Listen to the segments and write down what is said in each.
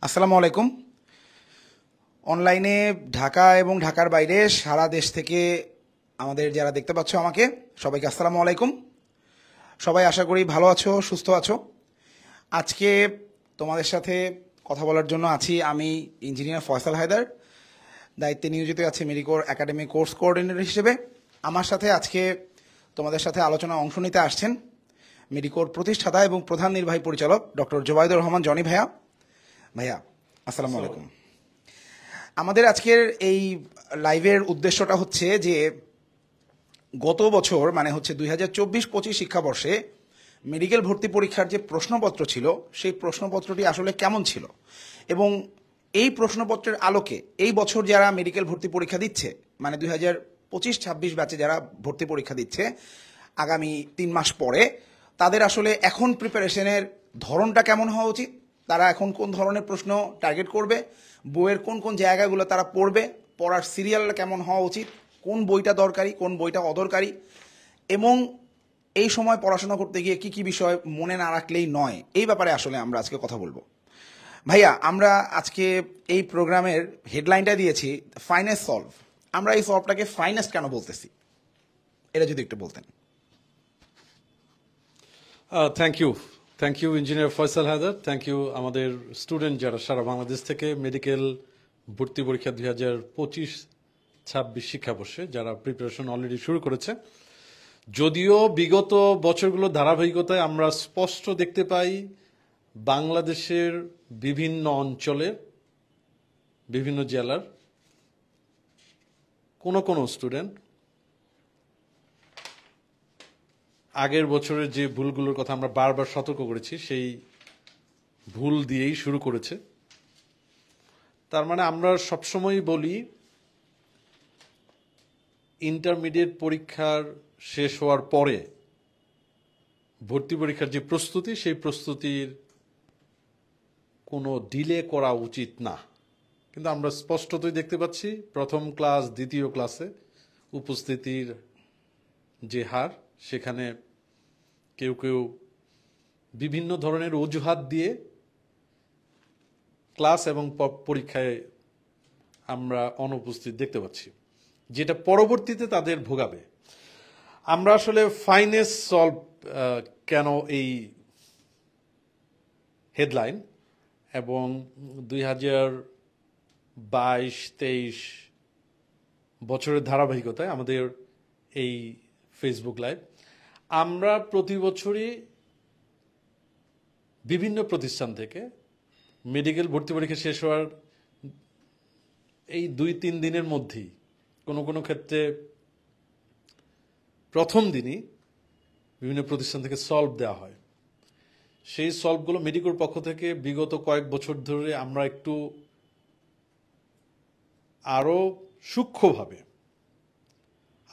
আসসালামু আলাইকুম। অনলাইনে ঢাকা এবং ঢাকার বাইরে সারা দেশ থেকে আমাদের যারা দেখতে পাচ্ছ আমাকে, সবাইকে আসসালামু আলাইকুম। সবাই আশা করি ভালো আছো, সুস্থ আছো। আজকে তোমাদের সাথে কথা বলার জন্য আছি আমি ইঞ্জিনিয়ার ফয়সাল হায়দার, দায়িত্বে নিয়োজিত আছি মেডিকোর একাডেমি কোর্স কোঅর্ডিনেটর হিসেবে। আমার সাথে আজকে তোমাদের সাথে আলোচনা অংশ নিতে আসছেন মেডিকোর প্রতিষ্ঠাতা এবং প্রধান নির্বাহী পরিচালক ডক্টর জোবাইদুর রহমান জনি ভাইয়া। ভাইয়া আসসালামু আলাইকুম। আমাদের আজকের এই লাইভের উদ্দেশ্যটা হচ্ছে যে গত বছর মানে হচ্ছে 2024-25 শিক্ষাবর্ষে মেডিকেল ভর্তি পরীক্ষার যে প্রশ্নপত্র ছিল সেই প্রশ্নপত্রটি আসলে কেমন ছিল, এবং এই প্রশ্নপত্রের আলোকে এই বছর যারা মেডিকেল ভর্তি পরীক্ষা দিচ্ছে মানে 2025-26 ব্যাচে যারা ভর্তি পরীক্ষা দিচ্ছে আগামী 3 মাস পরে, তাদের আসলে এখন প্রিপারেশনের ধরনটা কেমন হওয়া উচিত, তারা এখন কোন ধরনের প্রশ্ন টার্গেট করবে, বইয়ের কোন কোন জায়গাগুলো তারা পড়বে, পড়ার সিরিয়ালটা কেমন হওয়া উচিত, কোন বইটা দরকারি কোন বইটা অদরকারি, এবং এই সময় পড়াশোনা করতে গিয়ে কি কি বিষয় মনে না রাখলেই নয়, এই ব্যাপারে আসলে আমরা আজকে কথা বলবো। ভাইয়া, আমরা আজকে এই প্রোগ্রামের হেডলাইনটা দিয়েছি ফাইনেস্ট সলভ। আমরা এই সলভটাকে ফাইনেস্ট কেন বলতেছি, এটা যদি একটু বলতেন। Thank you engineer Faisal Haider. Thank you আমাদের স্টুডেন্ট যারা সারা বাংলাদেশ থেকে মেডিকেল ভর্তি পরীক্ষা 2025-26 শিক্ষাবর্ষে যারা প্রিপারেশন অলরেডি শুরু করেছে। যদিও বিগত বছরগুলোর ধারাবাহিকতায় আমরা স্পষ্ট দেখতে পাই বাংলাদেশের বিভিন্ন অঞ্চলের বিভিন্ন জেলার কোনো স্টুডেন্ট আগের বছরের যে ভুলগুলোর কথা আমরা বারবার সতর্ক করেছি সেই ভুল দিয়েই শুরু করেছে। তার মানে আমরা সবসময় বলি ইন্টারমিডিয়েট পরীক্ষার শেষ হওয়ার পরে ভর্তি পরীক্ষার যে প্রস্তুতি সেই প্রস্তুতির কোনো ডিলে করা উচিত না। কিন্তু আমরা স্পষ্টতই দেখতে পাচ্ছি প্রথম ক্লাস দ্বিতীয় ক্লাসে উপস্থিতির যে হার, সেখানে কেউ কেউ বিভিন্ন ধরনের অজুহাত দিয়ে ক্লাস এবং পরীক্ষায় আমরা অনুপস্থিত দেখতে পাচ্ছি, যেটা পরবর্তীতে তাদের ভোগাবে। আমরা আসলে ফাইনেস্ট সলভ কেন এই হেডলাইন এবং 2022-23 বছরের ধারাবাহিকতায় আমাদের এই ফেসবুক লাইভ, আমরা প্রতি বছরই বিভিন্ন প্রতিষ্ঠান থেকে মেডিকেল ভর্তি পরীক্ষা শেষ হওয়ার এই 2-3 দিনের মধ্যেই কোনো ক্ষেত্রে প্রথম দিনই বিভিন্ন প্রতিষ্ঠান থেকে সলভ দেওয়া হয়। সেই সলভগুলো মেডিকেল পক্ষ থেকে বিগত কয়েক বছর ধরে আমরা একটু আরো সূক্ষ্মভাবে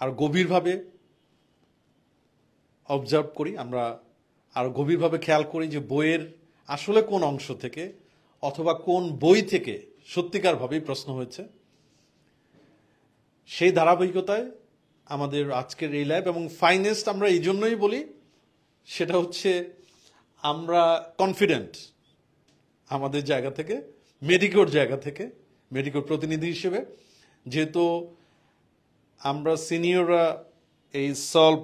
আর গভীরভাবে অবজার্ভ করি, আমরা আরো গভীরভাবে খেয়াল করি যে বইয়ের আসলে কোন অংশ থেকে অথবা কোন বই থেকে সত্যিকারভাবেই প্রশ্ন হয়েছে। সেই ধারাবাহিকতায় আমাদের আজকের এই লাইভ এবং ফাইনেস্ট আমরা এই জন্যই বলি, সেটা হচ্ছে আমরা কনফিডেন্ট আমাদের জায়গা থেকে, মেডিকোর জায়গা থেকে, মেডিকোর প্রতিনিধি হিসেবে, যেহেতু আমরা সিনিয়ররা এই সলভ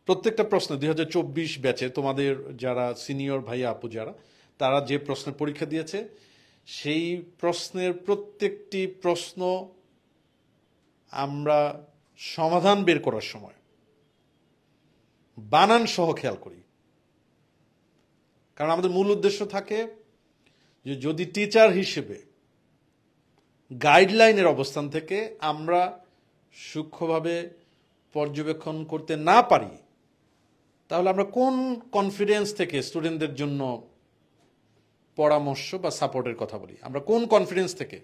প্রত্যেকটা প্রশ্ন 2024 ব্যাচে তোমাদের যারা সিনিয়র ভাই আপু যারা তারা যে প্রশ্নের পরীক্ষা দিয়েছে সেই প্রশ্নের প্রত্যেকটি প্রশ্ন আমরা সমাধান বের করার সময় বানান সহ খেয়াল করি। কারণ আমাদের মূল উদ্দেশ্য থাকে যে যদি টিচার হিসেবে গাইডলাইনের অবস্থান থেকে আমরা সূক্ষ্মভাবে পর্যবেক্ষণ করতে না পারি, তাহলে আমরা কোন কনফিডেন্স থেকে স্টুডেন্টদের জন্য পরামর্শ বা সাপোর্টের কথা বলি, আমরা কোন কনফিডেন্স থেকে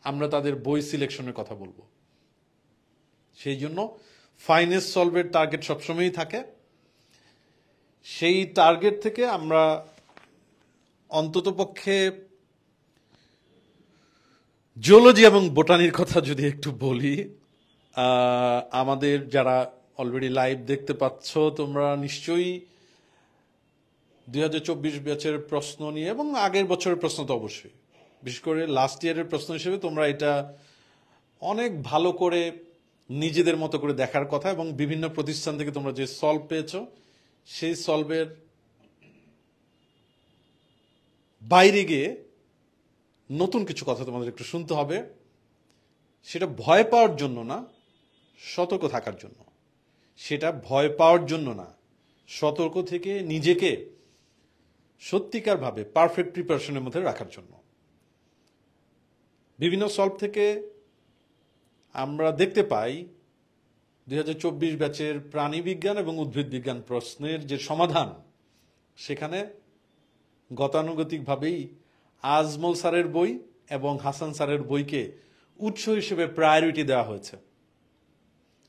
আমরা তাদের বই সিলেকশনের কথা বলবো। সেই জন্য ফাইনেস্ট সলভের টার্গেট সবসময়ই থাকে। সেই টার্গেট থেকে আমরা অন্ততপক্ষে জিওলজি এবং বোটানির কথা যদি একটু বলি, আমাদের যারা অলরেডি লাইভ দেখতে পাচ্ছ তোমরা নিশ্চয়ই 2024 ব্যাচের প্রশ্ন নিয়ে এবং আগের বছরের প্রশ্ন তো অবশ্যই, বিশেষ করে লাস্ট ইয়ারের প্রশ্ন হিসেবে তোমরা এটা অনেক ভালো করে নিজেদের মতো করে দেখার কথা, এবং বিভিন্ন প্রতিষ্ঠান থেকে তোমরা যে সলভ পেয়েছো সেই সলভের বাইরে গিয়ে নতুন কিছু কথা তোমাদের একটু শুনতে হবে। সেটা ভয় পাওয়ার জন্য না, সতর্ক থাকার জন্য। সেটা ভয় পাওয়ার জন্য না, সতর্ক থেকে নিজেকে সত্যিকারভাবে পারফেক্ট প্রিপারেশনের মধ্যে রাখার জন্য। বিভিন্ন সলভ থেকে আমরা দেখতে পাই 2024 ব্যাচের প্রাণীবিজ্ঞান এবং উদ্ভিদ বিজ্ঞান প্রশ্নের যে সমাধান, সেখানে গতানুগতিকভাবেই আজমল স্যারের বই এবং হাসান স্যারের বইকে উৎস হিসেবে প্রায়োরিটি দেওয়া হয়েছে।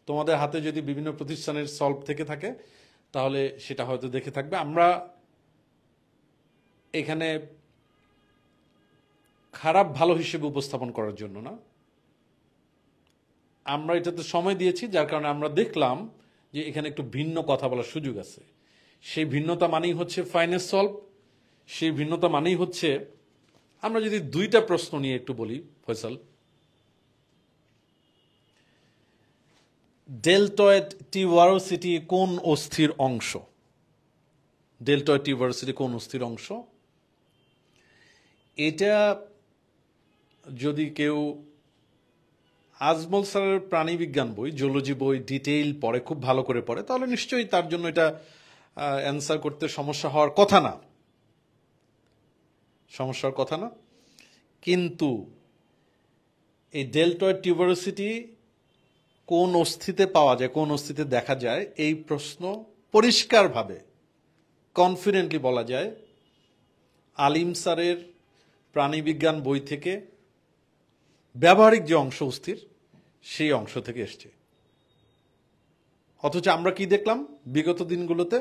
তোমাদের হাতে যদি বিভিন্ন প্রতিষ্ঠানের সলভ থেকে থাকে তাহলে সেটা হয়তো দেখে থাকবে। আমরা এখানে খারাপ ভালো হিসেবে উপস্থাপন করার জন্য না, আমরা এটাতে সময় দিয়েছি, যার কারণে আমরা দেখলাম যে এখানে একটু ভিন্ন কথা বলার সুযোগ আছে। সেই ভিন্নতা মানেই হচ্ছে ফাইনাল সলভ, সেই ভিন্নতা মানেই হচ্ছে, আমরা যদি দুইটা প্রশ্ন নিয়ে একটু বলি ফয়সাল, ডেলটয়েড টিউবারোসিটি কোন অস্থির অংশ? ডেলটয়েড টিউবারোসিটি কোন অস্থির অংশ? এটা যদি কেউ আজমল স্যারের প্রাণীবিজ্ঞান বই, জুলজি বই ডিটেইল পড়ে, খুব ভালো করে পড়ে, তাহলে নিশ্চয়ই তার জন্য এটা অ্যান্সার করতে সমস্যা হওয়ার কথা না, সমস্যার কথা না। কিন্তু এই ডেলটয়েড টিউবারোসিটি কোন অস্থিতে পাওয়া যায়, কোন অস্থিতে দেখা যায়, এই প্রশ্ন পরিষ্কারভাবে কনফিডেন্টলি বলা যায় আলিম স্যারের প্রাণীবিজ্ঞান বই থেকে, ব্যবহারিক যে অংশ অস্থির সেই অংশ থেকে এসছে। অথচ আমরা কি দেখলাম বিগত দিনগুলোতে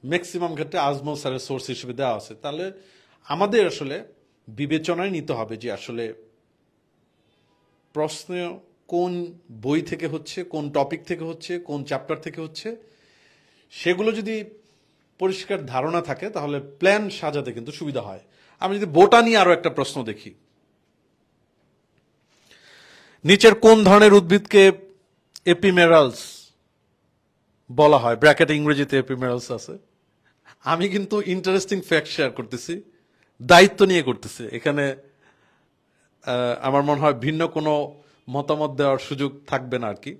ম্যাক্সিমাম ক্ষেত্রে আজমল স্যারের সোর্স হিসেবে দেওয়া আছে। তাহলে আমাদের আসলে বিবেচনায় নিতে হবে যে আসলে প্রশ্ন কোন বই থেকে হচ্ছে, কোন টপিক থেকে হচ্ছে, কোন চ্যাপ্টার থেকে হচ্ছে। সেগুলো যদি পরিষ্কার ধারণা থাকে তাহলে প্ল্যান সাজাতে কিন্তু সুবিধা হয়। আমি যদি বোটানি আরো একটা প্রশ্ন দেখি, নিচের কোন ধরনের উদ্ভিদকে এপিমেরালস বলা হয়? ব্র্যাকেটে ইংরেজিতে এপিমেরালস আছে। আমি কিন্তু ইন্টারেস্টিং ফ্যাক্ট শেয়ার করতেছি, দায়িত্ব নিয়ে করতেছি। এখানে আমার মনে হয় ভিন্ন কোনো মতামত দেওয়ার সুযোগ থাকবে না আর কি।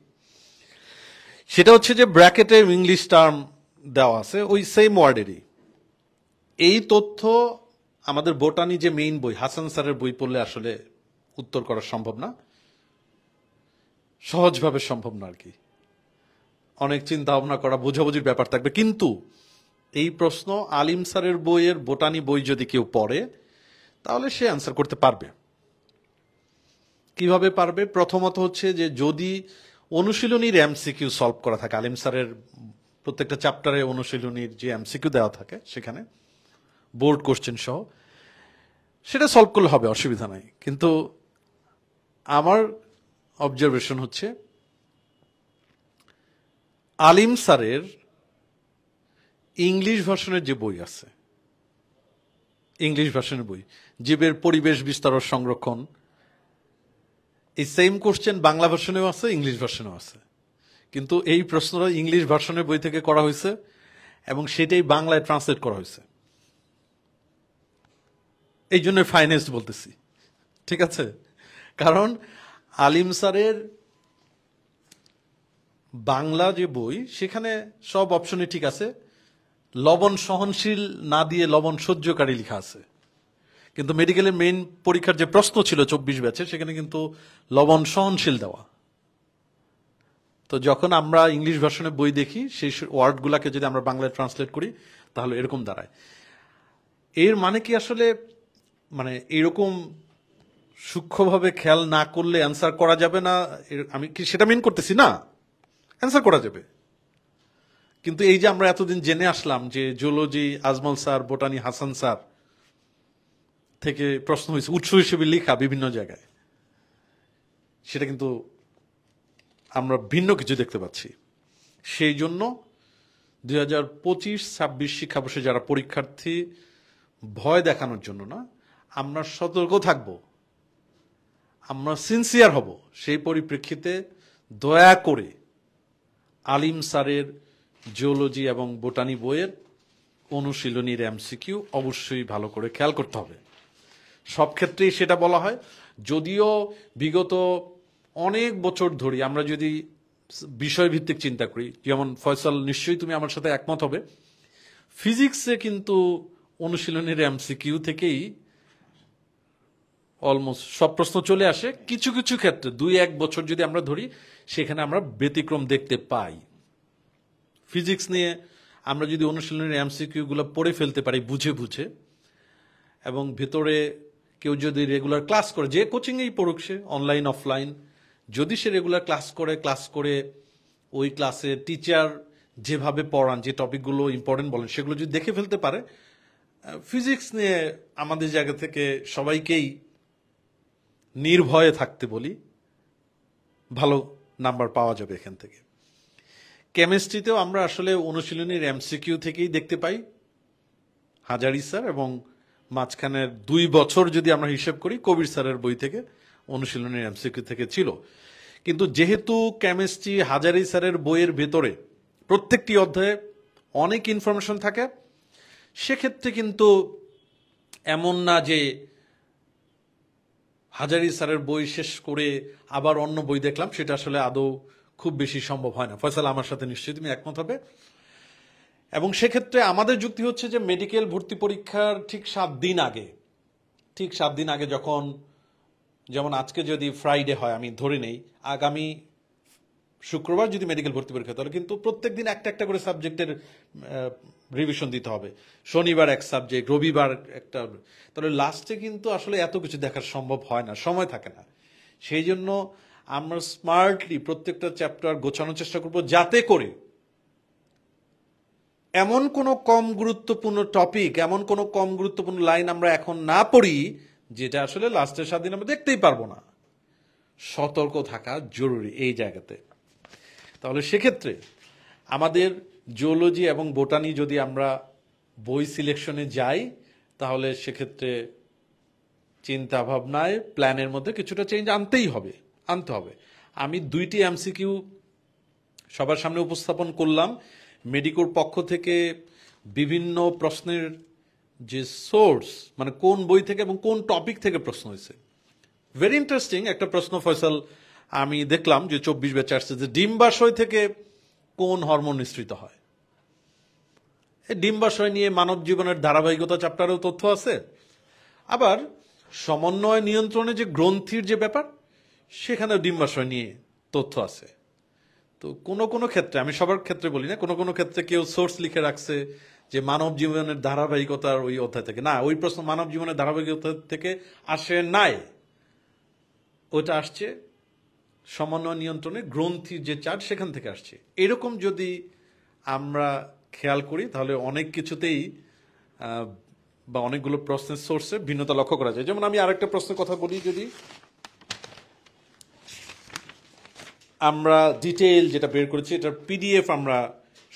সেটা হচ্ছে যে ব্র্যাকেটে ইংলিশ টার্ম দেওয়া আছে ওই সেম ওয়ার্ডেরই। এই তথ্য আমাদের বোটানি যে মেইন বই, হাসান স্যারের বই পড়লে আসলে উত্তর করা সম্ভব না, সহজভাবে সম্ভব না আর কি। অনেক চিন্তা ভাবনা করা, বোঝাবুঝির ব্যাপার থাকবে। কিন্তু এই প্রশ্ন আলিম স্যারের বইয়ের বোটানি বই যদি কেউ পড়ে তাহলে সে অ্যান্সার করতে পারবে। কিভাবে পারবে? প্রথমত হচ্ছে যে যদি অনুশীলনীর এমসিকিউ সলভ করা থাকে, আলিম স্যারের প্রত্যেকটা চ্যাপ্টারে অনুশীলনীর যে এমসিকিউ দেওয়া থাকে সেখানে বোর্ড কোশ্চেন সহ, সেটা সলভ করলে হবে, অসুবিধা নাই। কিন্তু আমার অবজারভেশন হচ্ছে আলিম স্যারের ইংলিশ ভার্সনের যে বই আছে, ইংলিশ ভার্সনের বই, জীবের পরিবেশ বিস্তার ও সংরক্ষণ, এই সেম কোশ্চেন বাংলা ভার্সনেও আছে, ইংলিশ ভার্সনেও আছে। কিন্তু এই প্রশ্নটা ইংলিশ ভার্সনের বই থেকে করা হয়েছে এবং সেটাই বাংলায় ট্রান্সলেট করা হয়েছে। এই জন্য ফাইনেস্ট বলতেছি, ঠিক আছে? কারণ আলিম স্যারের বাংলা যে বই, সেখানে সব অপশনে ঠিক আছে, লবণ সহনশীল না দিয়ে লবণ সহ্যকারী লেখা আছে। কিন্তু মেডিকেলের মেইন পরীক্ষার যে প্রশ্ন ছিল 24 ব্যাচে, সেখানে কিন্তু লবণ সহনশীল দেওয়া। তো যখন আমরা ইংলিশ ভার্সনে বই দেখি, সেই ওয়ার্ডগুলাকে যদি আমরা বাংলায় ট্রান্সলেট করি তাহলে এরকম দাঁড়ায়। এর মানে কি আসলে মানে এরকম সূক্ষ্মভাবে খেয়াল না করলে অ্যান্সার করা যাবে না? আমি কি সেটা মিন করতেছি না, অ্যান্সার করা যাবে। কিন্তু এই যে আমরা এতদিন জেনে আসলাম যে zoology Ajmal sir, botany Hasan sir থেকে প্রশ্ন হয়েছে, উৎস হিসেবে লেখা বিভিন্ন জায়গায়, সেটা কিন্তু আমরা ভিন্ন কিছু দেখতে পাচ্ছি। সেই জন্য 2025-26 শিক্ষাবর্ষে যারা পরীক্ষার্থী ভয় দেখানোর জন্য না, আমরা সতর্ক থাকব, আমরা সিনসিয়ার হব, সেই পরিপ্রেক্ষিতে দয়া করে আলিম স্যারের জিওলজি এবং বোটানি বইয়ের অনুশীলনীর এমসিকিউ অবশ্যই ভালো করে খেয়াল করতে হবে। সব ক্ষেত্রেই সেটা বলা হয়, যদিও বিগত অনেক বছর ধরে আমরা যদি বিষয়ভিত্তিক চিন্তা করি, যেমন ফয়সাল নিশ্চয়ই তুমি আমার সাথে একমত হবে, ফিজিক্সে কিন্তু অনুশীলনীর এমসিকিউ থেকেই অলমোস্ট সব প্রশ্ন চলে আসে। কিছু কিছু ক্ষেত্রে 2-1 বছর যদি আমরা ধরি, সেখানে আমরা ব্যতিক্রম দেখতে পাই। ফিজিক্স নিয়ে আমরা যদি অনুশীলনের এমসিকিউ গুলো পড়ে ফেলতে পারি বুঝে বুঝে, এবং ভেতরে কেউ যদি রেগুলার ক্লাস করে, যে কোচিংয়েই পড়ুক সে, অনলাইন অফলাইন, যদি সে রেগুলার ক্লাস করে ওই ক্লাসে টিচার যেভাবে পড়ান, যে টপিকগুলো ইম্পর্টেন্ট বলেন, সেগুলো যদি দেখে ফেলতে পারে, ফিজিক্স নিয়ে আমাদের জায়গা থেকে সবাইকেই নির্ভয়ে থাকতে বলি, ভালো নাম্বার পাওয়া যাবে এখান থেকে। কেমিস্ট্রিতেও আমরা আসলে অনুশীলনীর এমসিকিউ থেকেই দেখতে পাই, হাজারি স্যার, এবং মাঝখানের 2 বছর যদি আমরা হিসেব করি কবির স্যারের বই থেকে অনুশীলনীর এমসিকিউ থেকে ছিল। কিন্তু যেহেতু কেমিস্ট্রি হাজারি স্যারের বইয়ের ভেতরে প্রত্যেকটি অধ্যায়ে অনেক ইনফরমেশন থাকে, সেক্ষেত্রে কিন্তু এমন না যে হাজারি স্যারের বই শেষ করে আবার অন্য বই দেখলাম, সেটা আসলে আদৌ খুব বেশি সম্ভব হয় না। ফয়সাল আমার সাথে নিশ্চয়ই তুমি একমত হবে। এবং সেক্ষেত্রে আমাদের যুক্তি হচ্ছে যে মেডিকেল ভর্তি পরীক্ষার ঠিক 7 দিন আগে যখন, যেমন আজকে যদি ফ্রাইডে হয়, আমি ধরে নেই আগামী শুক্রবার যদি মেডিকেল ভর্তি পরীক্ষা, তাহলে কিন্তু প্রত্যেক দিন একটা একটা করে সাবজেক্টের রিভিশন দিতে হবে। শনিবার এক সাবজেক্ট, রবিবার একটা, তাহলে লাস্টে কিন্তু আসলে এত কিছু দেখার সম্ভব হয় না, সময় থাকে না। সেই জন্য আমরা স্মার্টলি প্রত্যেকটা চ্যাপ্টার গোছানোর চেষ্টা করব, যাতে করে এমন কোনো কম গুরুত্বপূর্ণ টপিক, এমন কোনো কম গুরুত্বপূর্ণ লাইন আমরা এখন না পড়ি যেটা আসলে লাস্টের 7 দিন আমরা দেখতেই পারবো না। সতর্ক থাকা জরুরি এই জায়গাতে। তাহলে সেক্ষেত্রে আমাদের জিওলজি এবং বোটানি যদি আমরা বই সিলেকশনে যাই, তাহলে সেক্ষেত্রে চিন্তা ভাবনায়, প্ল্যানের মধ্যে কিছুটা চেঞ্জ আনতে হবে। আমি 2টি এমসিকিউ সবার সামনে উপস্থাপন করলাম। মেডিকোর পক্ষ থেকে বিভিন্ন প্রশ্নের যে সোর্স, মানে কোন বই থেকে এবং কোন টপিক থেকে প্রশ্ন হয়েছে, ভেরি ইন্টারেস্টিং একটা প্রশ্ন ফয়সাল আমি দেখলাম যে 24 ব্যাচে আসছে, যে ডিম্বাশয় থেকে কোন হরমোন নিঃসৃত হয়। এই ডিম্বাশয় নিয়ে মানব জীবনের ধারাবাহিকতা চ্যাপ্টারেও তথ্য আছে। আবার সমন্বয় নিয়ন্ত্রণে যে গ্রন্থির যে ব্যাপার, সেখানেও ডিম্বাশয় নিয়ে তথ্য আছে। তো কোনো ক্ষেত্রে, আমি সবার ক্ষেত্রে বলি না, কোনো ক্ষেত্রে কেউ সোর্স লিখে রাখছে যে মানব জীবনের ধারাবাহিকতার ওই অধ্যায় থেকে। না, ওই প্রশ্ন মানব জীবনের ধারাবাহিকতা থেকে আসে নাই, ওটা আসছে সমন্বয় নিয়ন্ত্রণে গ্রন্থির যে চার্ট, সেখান থেকে আসছে। এরকম যদি আমরা খেয়াল করি, তাহলে অনেক কিছুতেই বা অনেকগুলো প্রশ্নের সোর্সে ভিন্নতা লক্ষ্য করা যায়। যেমন আমি আরেকটা প্রশ্নের কথা বলি, যদি আমরা ডিটেইল যেটা বের করেছি, এটার পিডিএফ আমরা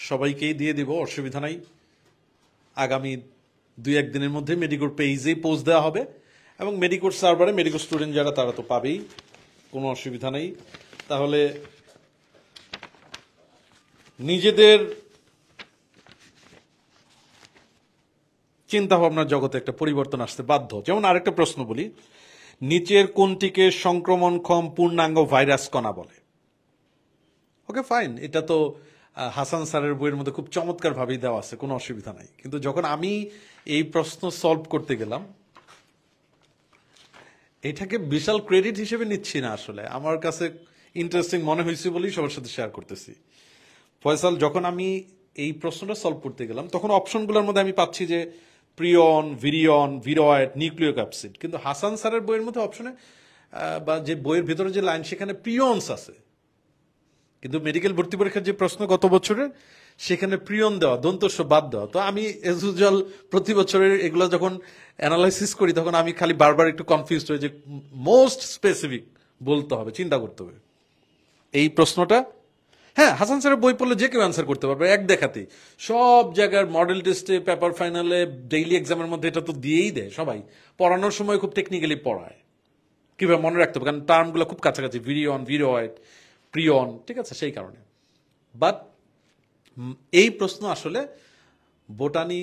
সবাইকেই দিয়ে দিব, অসুবিধা নাই। আগামী 2-1 দিনের মধ্যে মেডিকোর পেজেই পোস্ট দেওয়া হবে, এবং মেডিকোর সার্ভারে মেডিকো স্টুডেন্ট যারা, তারা তো পাবেই, কোনো অসুবিধা নেই। তাহলে নিজেদের চিন্তা ভাবনার জগতে একটা পরিবর্তন আসতে বাধ্য। যেমন আরেকটা প্রশ্ন বলি, নিচের কোনটিকে সংক্রমণক্ষম পূর্ণাঙ্গ ভাইরাস কণা বলে? ওকে ফাইন, এটা তো হাসান স্যারের বইয়ের মধ্যে খুব চমৎকার ভাবেই দেওয়া আছে, কোনো অসুবিধা নাই। কিন্তু যখন আমি এই প্রশ্ন সলভ করতে গেলাম, এটাকে বিশাল ক্রেডিট হিসেবে নিচ্ছি না, আসলে আমার কাছে ইন্টারেস্টিং মনে হয়েছে বলেই সবার সাথে শেয়ার করতেছি। ফয়সাল, যখন আমি এই প্রশ্নটা সলভ করতে গেলাম, তখন অপশনগুলোর মধ্যে আমি পাচ্ছি যে প্রিয়ন, ভিরিয়ন, ভিরয়েড, নিউক্লিয়ক অ্যাসিড, কিন্তু হাসান স্যারের বইয়ের মধ্যে অপশনে বা যে বইয়ের ভিতরে যে লাইন, সেখানে প্রিয়নস আছে। কিন্তু মেডিকেল ভর্তি পরীক্ষার যে প্রশ্ন গত বছরের, সেখানে প্রিয়ন দেওয়া, দন্তস্ব বাদ দেওয়া। তো আমি এজ ইউজুয়াল প্রতি বছরের এগুলো যখন অ্যানালাইসিস করি, তখন আমি খালি বারবার একটু কনফিউজড হই যে মোস্ট স্পেসিফিক বলতে হবে, চিন্তা করতে হবে। এই প্রশ্নটা হ্যাঁ, হাসান স্যারের বই পড়লে যে কেউ অ্যান্সার করতে পারবে এক দেখাতে। সব জায়গার মডেল টেস্টে, পেপার ফাইনালে, ডেইলি এক্সামের মধ্যে এটা তো দিয়েই দেয় সবাই। পড়ানোর সময় খুব টেকনিক্যালি পড়ায়, কিভাবে মনে রাখতে হবে, কারণ টার্মগুলো খুব কাছাকাছি, ভিরিয়ন, ভিরয়েড, প্রিয়ন, ঠিক আছে, সেই কারণে। বাট এই প্রশ্ন আসলে বোটানি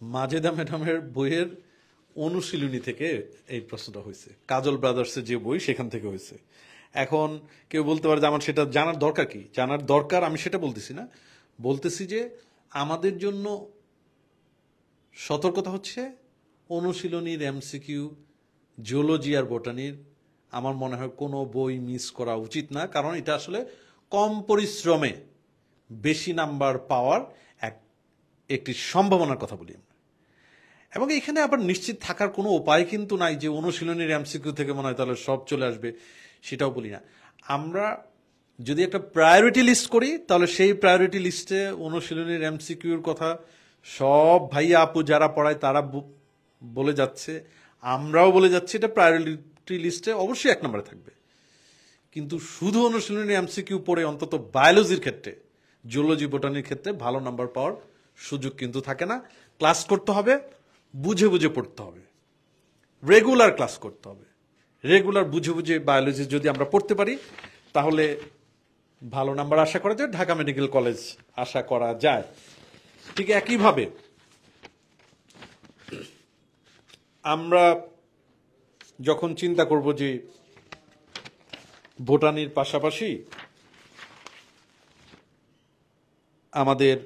মাজেদা ম্যাডামের বইয়ের অনুশীলনী থেকে এই প্রশ্নটা হয়েছে, কাজল ব্রাদার্সের যে বই সেখান থেকে হয়েছে। এখন কেউ বলতে পারে যে আমার সেটা জানার দরকার কি? জানার দরকার আমি সেটা বলতেছি না, বলতেছি যে আমাদের জন্য সতর্কতা হচ্ছে অনুশীলনীর এমসিকিউ, জিওলজি আর বোটানির আমার মনে হয় কোনো বই মিস করা উচিত না, কারণ এটা আসলে কম পরিশ্রমে বেশি নাম্বার পাওয়ার একটি সম্ভাবনার কথা বলি আমরা। এবং এখানে আবার নিশ্চিত থাকার কোনো উপায় কিন্তু নাই যে অনুশীলনীর এমসিকিউ থেকে মনে হয় তাহলে সব চলে আসবে, সেটাও বলি না। আমরা যদি একটা প্রায়োরিটি লিস্ট করি তাহলে সেই প্রায়োরিটি লিস্টে অনুশীলনীর এমসিকিউর কথা সব ভাইয়া আপু যারা পড়ায় তারা বলে যাচ্ছে, আমরাও বলে যাচ্ছি, এটা প্রায়োরিটি লিস্টে অবশ্যই 1 নম্বরে থাকবে। কিন্তু শুধু অনুশীলনী এমসিকিউ পড়ে অন্তত বায়োলজির ক্ষেত্রে, জিওলজি, বোটানির ক্ষেত্রে ভালো নাম্বার পাওয়ার সুযোগ কিন্তু থাকে না। ক্লাস করতে হবে, বুঝে বুঝে পড়তে হবে, রেগুলার ক্লাস করতে হবে। রেগুলার বুঝে বুঝে বায়োলজি যদি আমরা পড়তে পারি তাহলে ভালো নাম্বার আশা করা যায়, ঢাকা মেডিকেল কলেজ আশা করা যায়। ঠিক একইভাবে আমরা যখন চিন্তা করব যে বোটানির পাশাপাশি আমাদের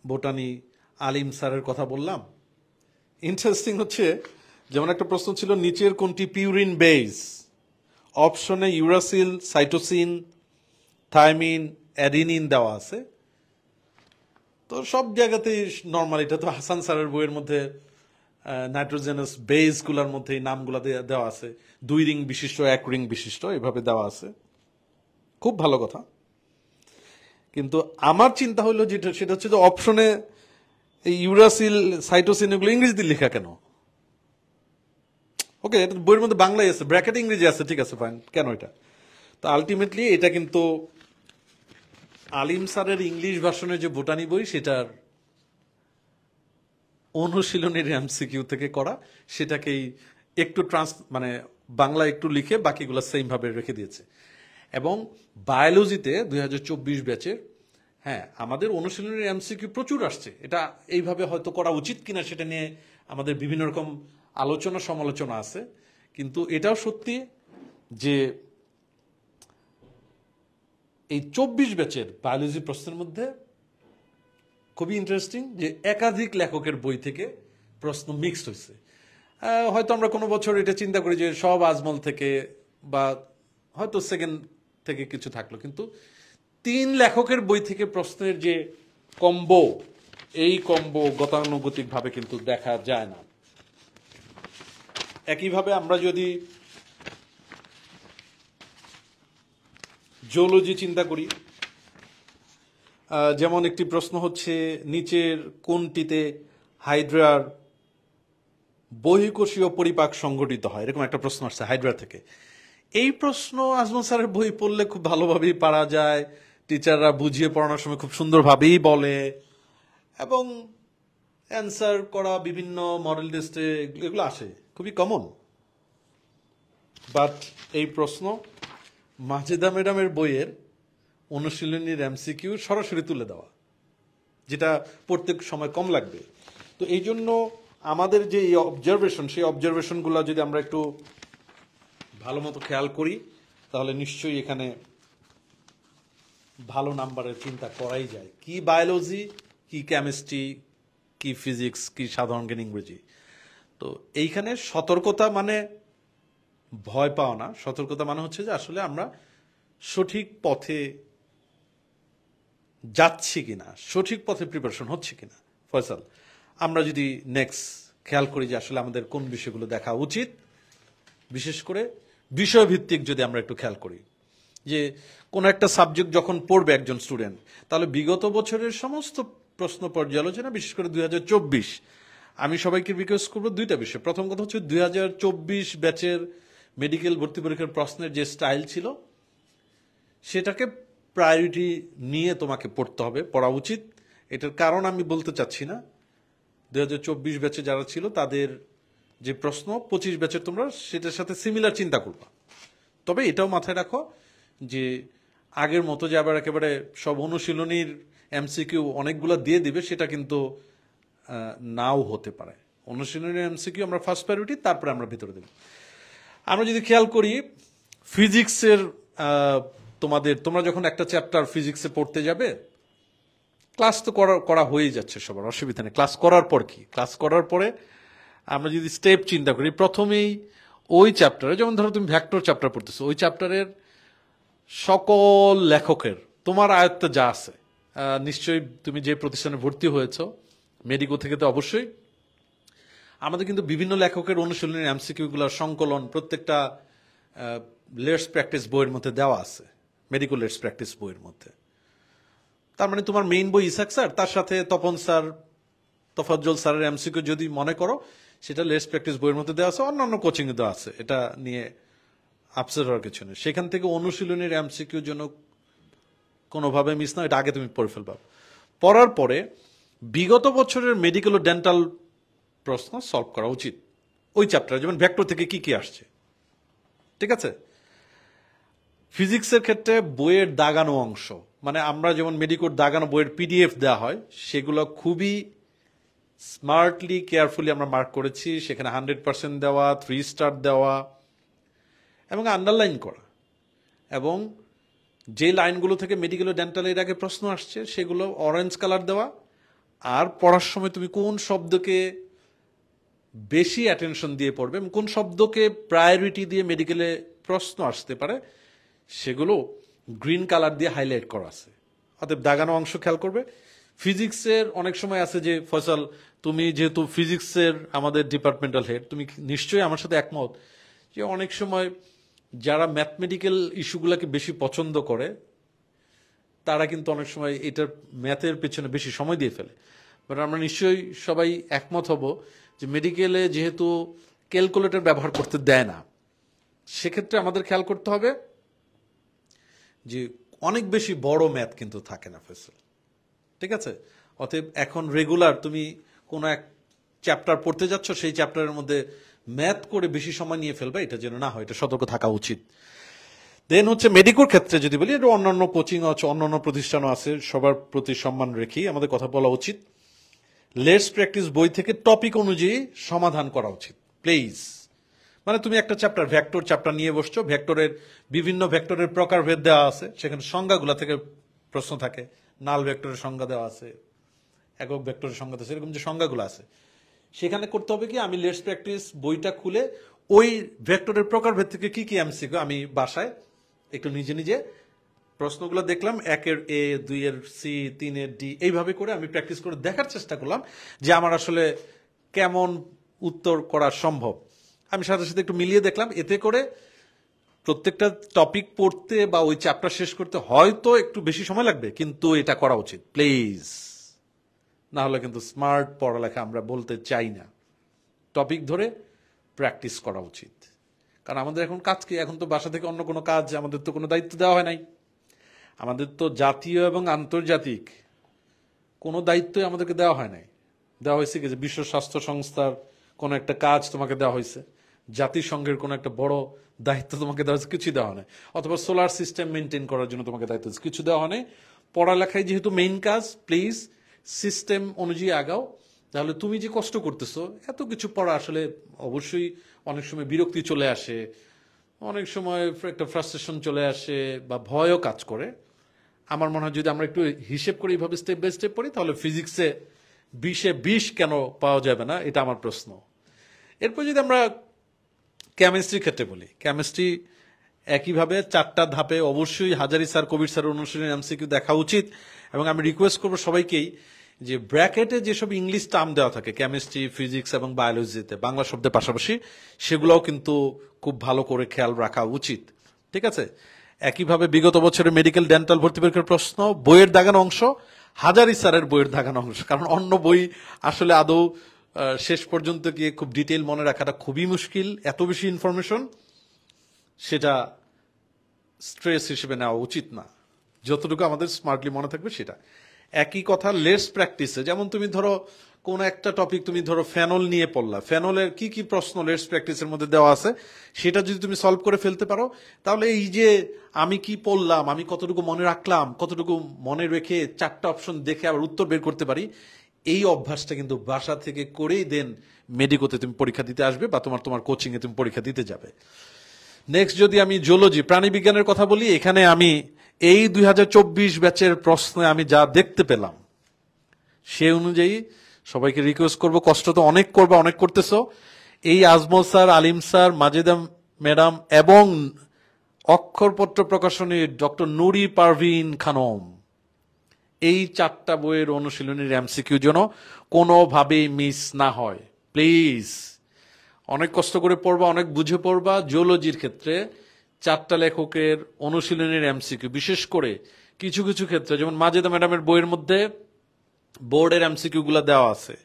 বোটানি আলিম স্যারের কথা বললাম, ইন্টারেস্টিং হচ্ছে যেমন একটা প্রশ্ন ছিল নিচের কোনটি পিউরিন বেস, অপশনে ইউরাসিল, সাইটোসিন, থাইমিন, অ্যাডিনিন দেওয়া আছে। তো সব জায়গাতেই নর্মাল, এটা তো হাসান স্যারের বইয়ের মধ্যে নাইট্রোজেনাস বেসগুলোর মধ্যে এই নামগুলো দেওয়া আছে, 2 রিং বিশিষ্ট, 1 রিং বিশিষ্ট, এভাবে দেওয়া আছে। খুব ভালো কথা। কিন্তু আমার চিন্তা হলো যেটা, সেটা হচ্ছে যে অপশনে এই ইউরাসিল, সাইটোসিন এগুলো ইংরেজিতে লেখা কেন? ওকে, এটা বইয়ের মধ্যে বাংলায় আছে, ব্র্যাকেট ইংরেজি আছে, ঠিক আছে, ফাইন, কেন এটা? তো আলটিমেটলি এটা কিন্তু আলিম স্যারের ইংলিশ ভার্সনের যে বোটানি বই সেটার অনুশীলনের এমসিকিউ থেকে করা, সেটাকেই একটু মানে বাংলা একটু লিখে বাকিগুলো সেম ভাবে রেখে দিয়েছে। এবং বায়োলজিতে 2024 ব্যাচের, হ্যাঁ, আমাদের অনুশীলনের এমসিকিউ প্রচুর আসছে। এটা এইভাবে হয়তো করা উচিত কিনা সেটা নিয়ে আমাদের বিভিন্ন রকম আলোচনা সমালোচনা আছে। কিন্তু এটাও সত্যি যে এই 24 ব্যাচের বায়োলজি প্রশ্নের মধ্যে খুবই ইন্টারেস্টিং যে একাধিক লেখকের বই থেকে প্রশ্ন মিক্সড হয়েছে। হয়তো আমরা কোনো বছর এটা চিন্তা করি যে সব আজমল থেকে, বা হয়তো সেকেন্ড থেকে কিছু থাকলো, কিন্তু 3 লেখকের বই থেকে প্রশ্নের যে কম্বো, এই কম্বো গতানুগতিকভাবে কিন্তু দেখা যায় না। একইভাবে আমরা যদি জিওলজি চিন্তা করি, যেমন একটি প্রশ্ন হচ্ছে নিচের কোনটিতে হাইড্রার বহিঃকোষীয় পরিপাক সংঘটিত হয়, এরকম একটা প্রশ্ন আসছে হাইড্রা থেকে। এই প্রশ্ন আজমল স্যারের বই পড়লে খুব ভালোভাবেই পারা যায়, টিচাররা বুঝিয়ে পড়ানোর সময় খুব সুন্দরভাবেই বলে, এবং অ্যান্সার করা বিভিন্ন মডেল টেস্টে এগুলো আসে, খুবই কমন। বাট এই প্রশ্ন মাজেদা ম্যাডামের বইয়ের অনুশীলনীর এমসিকিউ সরাসরি তুলে দেওয়া, যেটা পড়তে সময় কম লাগবে। তো এই জন্য আমাদের যে এই অবজারভেশন, সেই অবজারভেশনগুলো যদি আমরা একটু ভালো মতো খেয়াল করি তাহলে নিশ্চয়ই এখানে ভালো নাম্বারের চিন্তা করাই যায়। কি বায়োলজি, কি কেমিস্ট্রি, কি ফিজিক্স, কি সাধারণ জ্ঞান, ইংরেজি। তো এইখানে সতর্কতা মানে ভয় পাওয়া না, সতর্কতা মানে হচ্ছে যে আসলে আমরা সঠিক পথে যাচ্ছি কিনা, সঠিক পথে প্রিপারেশন হচ্ছে কিনা। ফয়সাল, আমরা যদি নেক্সট খেয়াল করি যে আসলে আমাদের কোন বিষয়গুলো দেখা উচিত, বিশেষ করে বিষয়ভিত্তিক যদি আমরা একটু খেয়াল করি যে কোন একটা সাবজেক্ট যখন পড়বে একজন স্টুডেন্ট, তাহলে বিগত বছরের সমস্ত প্রশ্ন পর্যালোচনা, বিশেষ করে 2024, আমি সবাইকে রিকোয়েস্ট করবো 2টা বিষয়। প্রথম কথা হচ্ছে 2024 ব্যাচের মেডিকেল ভর্তি পরীক্ষার প্রশ্নের যে স্টাইল ছিল সেটাকে প্রায়োরিটি নিয়ে তোমাকে পড়তে হবে, পড়া উচিত। এটার কারণ আমি বলতে চাচ্ছি না। 2024 ব্যাচে যারা ছিল তাদের যে প্রশ্ন 25 ব্যাচের তোমরা সেটার সাথে সিমিলার চিন্তা করবা। তবে এটাও মাথায় রাখো যে আগের মতো যে আবার একেবারে সব অনুশীলনীর এমসিকিউ অনেকগুলো দিয়ে দিবে সেটা কিন্তু নাও হতে পারে। অনুশীলনীর এমসিকিউ আমরা ফার্স্ট প্রায়োরিটি, তারপরে আমরা ভিতরে দেব। আমরা যদি খেয়াল করি ফিজিক্সের তোমরা যখন একটা চ্যাপ্টার ফিজিক্সে পড়তে যাবে, ক্লাস তো করা হয়ে যাচ্ছে সবার, অসুবিধা নেই। ক্লাস করার পর কি, ক্লাস করার পরে আমরা যদি স্টেপ চিন্তা করি, প্রথমেই ওই চ্যাপ্টারে, যেমন ধরো তুমি ভেক্টর চ্যাপ্টার পড়তেছো, ওই চ্যাপ্টারের সকল লেখকের তোমার আয়ত্তে যা আছে, নিশ্চয়ই তুমি যে প্রতিষ্ঠানে ভর্তি হয়েছ মেডিকো থেকে তো অবশ্যই, আমাদের কিন্তু বিভিন্ন লেখকের অনুশীলনের এমসিকিউগুলোর সংকলন প্রত্যেকটা লেটস প্র্যাকটিস বইয়ের মধ্যে দেওয়া আছে, মেডিকো লেটস প্র্যাকটিস বইয়ের মধ্যে। তার মানে তোমার মেইন বই ইসাক স্যার, তার সাথে তপন স্যার, তোফাজ্জল স্যারের এমসিকিউ যদি মনে করো সেটা লেটস প্র্যাকটিস বইয়ের মধ্যে দেওয়া আছে, অন্যান্য কোচিং এ দেওয়া আছে, এটা নিয়ে আপসেট হওয়ার কিছু নেই। সেখান থেকে অনুশীলনের এমসিকিউ জন্য কোনোভাবে মিস না, এটা আগে তুমি পড়ে ফেলবা। পড়ার পরে বিগত বছরের মেডিকেল ও ডেন্টাল প্রশ্ন সলভ করা উচিত ওই চ্যাপ্টারে, যেমন ভেক্টর থেকে কি কি আসছে। ঠিক আছে, ফিজিক্সের ক্ষেত্রে বইয়ের দাগানো অংশ, মানে আমরা যেমন মেডিকোর দাগানো বইয়ের পিডিএফ দেওয়া হয়, সেগুলো খুবই স্মার্টলি কেয়ারফুলি আমরা মার্ক করেছি। সেখানে 100% দেওয়া, 3 স্টার দেওয়া এবং আন্ডারলাইন করা, এবং যে লাইনগুলো থেকে মেডিকেল ও ডেন্টাল এর আগে প্রশ্ন আসছে সেগুলো অরেঞ্জ কালার দেওয়া। আর পড়ার সময় তুমি কোন শব্দকে বেশি অ্যাটেনশন দিয়ে পড়বে এবং কোন শব্দকে প্রায়োরিটি দিয়ে মেডিকেলে প্রশ্ন আসতে পারে সেগুলো গ্রিন কালার দিয়ে হাইলাইট করা আছে। অতএব দাগানো অংশ খেয়াল করবে। ফিজিক্সের অনেক সময় আছে যে, ফয়সাল তুমি যেহেতু ফিজিক্সের আমাদের ডিপার্টমেন্টাল হেড, তুমি নিশ্চয়ই আমার সাথে একমত যে অনেক সময় যারা ম্যাথমেটিক্যাল ইস্যুগুলোকে বেশি পছন্দ করে তারা কিন্তু অনেক সময় এটার ম্যাথের পেছনে বেশি সময় দিয়ে ফেলে। বাট আমরা নিশ্চয়ই সবাই একমত হব যে মেডিকেলে যেহেতু ক্যালকুলেটর ব্যবহার করতে দেয় না, সেক্ষেত্রে আমাদের খেয়াল করতে হবে যে অনেক বেশি বড় ম্যাথ কিন্তু থাকে না ফয়সাল। ঠিক আছে, অতএব এখন রেগুলার তুমি কোনো এক চ্যাপ্টার পড়তে যাচ্ছ, সেই চ্যাপ্টারের মধ্যে ম্যাথ করে বেশি সময় নিয়ে ফেলবে, এটা যেন না হয়, এটা সতর্ক থাকা উচিত। দেন হচ্ছে মেডিকোর ক্ষেত্রে যদি বলি, এটা অন্যান্য কোচিং আছে, অন্যান্য প্রতিষ্ঠানও আছে, সবার প্রতি সম্মান রেখেই আমাদের কথা বলা উচিত। লেটস প্র্যাকটিস বই থেকে টপিক অনুযায়ী সমাধান করা উচিত প্লিজ। মানে তুমি একটা চ্যাপ্টার ভেক্টর চ্যাপ্টার নিয়ে বসছো, ভেক্টরের বিভিন্ন ভেক্টরের প্রকারভেদ দেওয়া আছে, সেখানে সংজ্ঞাগুলা থেকে প্রশ্ন থাকে, নাল ভেক্টরের সংজ্ঞা দেওয়া আছে, একক ভেক্টরের সংজ্ঞা আছে, এরকম যে সংজ্ঞাগুলো আছে সেখানে করতে হবে কি, আমি লেটস প্র্যাকটিস বইটা খুলে ওই ভেক্টরের প্রকারভেদ থেকে কি কি এমসিকিউ আমি বাসায় একটু নিজে নিজে প্রশ্নগুলো দেখলাম, 1-এর A, 2-এর C, 3-এর D, এইভাবে করে আমি প্র্যাকটিস করে দেখার চেষ্টা করলাম যে আমার আসলে কেমন উত্তর করা সম্ভব। আমি সাথে সাথে একটু মিলিয়ে দেখলাম, এতে করে প্রত্যেকটা টপিক পড়তে বা ওই চ্যাপ্টার শেষ করতে হয়তো একটু বেশি সময় লাগবে, কিন্তু এটা করা উচিত প্লিজ। না হলে কিন্তু স্মার্ট পড়ালেখা আমরা বলতে চাই না। টপিক ধরে প্র্যাকটিস করা উচিত, কারণ আমাদের এখন কাজ কি, এখন তো বাসা থেকে অন্য কোনো কাজ, আমাদের তো কোনো দায়িত্ব দেওয়া হয় নাই। আমাদের তো জাতীয় এবং আন্তর্জাতিক কোনো দায়িত্বই আমাদেরকে দেওয়া হয় নাই। দেওয়া হয়েছে কি যে বিশ্ব স্বাস্থ্য সংস্থার কোনো একটা কাজ তোমাকে দেওয়া হয়েছে, জাতিসংঘের কোনো একটা বড় দায়িত্ব তোমাকে দেওয়া হয়েছে, কিছু দেওয়া হয়, অথবা সোলার সিস্টেম মেনটেন করার জন্য তোমাকে দায়িত্ব হয়েছে, কিছু দেওয়া হয়। পড়ালেখায় যেহেতু মেইন কাজ, প্লিজ সিস্টেম অনুযায়ী আগাও। তাহলে তুমি যে কষ্ট করতেছো, এত কিছু পড়া আসলে অবশ্যই অনেক সময় বিরক্তি চলে আসে, অনেক সময় একটা ফ্রাস্ট্রেশন চলে আসে বা ভয়ও কাজ করে। আমার মনে হয় যদি আমরা একটু হিসেব করি, এইভাবে স্টেপ বাই স্টেপ পড়ি, তাহলে ফিজিক্সে 20-এ 20 কেন পাওয়া যাবে না, এটা আমার প্রশ্ন। এরপর যদি আমরা কেমিস্ট্রির ক্ষেত্রে বলি, কেমিস্ট্রি একইভাবে 4টা ধাপে অবশ্যই হাজারি স্যার, কবির স্যার অনুশীলনী এমসিকিউ দেখা উচিত। এবং আমি রিকোয়েস্ট করবো সবাইকেই যে ব্র্যাকেটে যেসব ইংলিশ টার্ম দেওয়া থাকে কেমিস্ট্রি, ফিজিক্স এবং বায়োলজিতে বাংলা শব্দের পাশাপাশি, সেগুলোও কিন্তু খুব ভালো করে খেয়াল রাখা উচিত। ঠিক আছে, একইভাবে বিগত বছরের মেডিকেল ডেন্টাল ভর্তি পরীক্ষার প্রশ্ন বইয়ের দাগানো অংশ, হাজারি স্যারের বইয়ের দাগানো অংশ, কারণ অন্য বই আসলে আদৌ শেষ পর্যন্ত গিয়ে খুব ডিটেইল মনে রাখাটা খুবই মুশকিল, এত বেশি ইনফরমেশন। সেটা স্ট্রেস হিসেবে নেওয়া উচিত না। যতটুকু আমাদের স্মার্টলি মনে থাকবে সেটা। একই কথা লেস প্র্যাকটিসে, যেমন তুমি ধরো কোন একটা টপিক তুমি ধরো ফেনল নিয়ে পড়লা, ফেনলের কি কি প্রশ্ন লেস প্র্যাকটিসের মধ্যে দেওয়া আছে সেটা যদি তুমি সলভ করে ফেলতে পারো, তাহলে এই যে আমি কি পড়লাম, আমি কতটুকু মনে রাখলাম, কতটুকু মনে রেখে চারটা অপশন দেখে আবার উত্তর বের করতে পারি, এই অভ্যাসটা কিন্তু বাসা থেকে করেই দেন মেডিকোতে তুমি পরীক্ষা দিতে আসবে বা তোমার কোচিং এ তুমি পরীক্ষা দিতে যাবে। নেক্সট যদি আমি জুলজি প্রাণীবিজ্ঞানের কথা বলি, এখানে আমি এই 2024 ব্যাচের প্রশ্নে আমি যা দেখতে পেলাম সে অনুযায়ী সবাইকে রিকোয়েস্ট করব, কষ্ট তো অনেক করবা, অনেক করতেছো, এই Ajmal sir, Alim sir, Majeda madam এবং অক্ষরপত্র প্রকাশনী ডক্টর নুরি পারভিন খানম, এই 4টা বইয়ের অনুশীলনীর এমসিকিউ যেন কোনোভাবেই মিস না হয় প্লিজ। অনেক কষ্ট করে পড়বা, অনেক বুঝে পড়বা। জিওলজির ক্ষেত্রে 4টা লেখকের অনুশীলনীর এমসিকিউ, বিশেষ করে কিছু কিছু ক্ষেত্রে যেমন মাজেদা ম্যাডামের বইয়ের মধ্যে বোর্ডের এমসিকিউ গুলা দেওয়া আছে,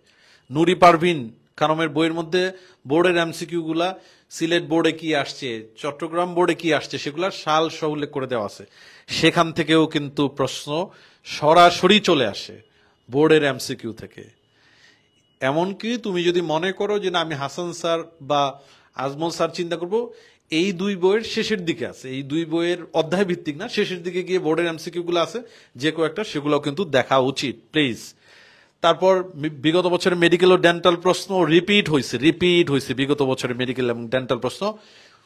নুরি পারভিন খানমের বইয়ের মধ্যে বোর্ডের এমসিকিউ গুলা, সিলেট বোর্ডে কি আসছে, চট্টগ্রাম বোর্ডে কি আসছে সেগুলা সাল সহ উল্লেখ করে দেওয়া আছে। সেখান থেকেও কিন্তু প্রশ্ন সরাসরি চলে আসে বোর্ডের এমসিকিউ থেকে। এমনকি তুমি যদি মনে করো যে না আমি হাসান স্যার বা আজমল স্যার চিন্তা করব, এই 2 বইয়ের শেষের দিকে আছে, এই 2 বইয়ের অধ্যায় ভিত্তিক না, শেষের দিকে গিয়ে বোর্ডের এমসিকিউ গুলো আছে, যে কয়েকটা সেগুলোও কিন্তু দেখা উচিত প্লিজ। তারপর বিগত বছরের মেডিকেল ও ডেন্টাল প্রশ্ন রিপিট হয়েছে বিগত বছরের মেডিকেল এবং ডেন্টাল প্রশ্ন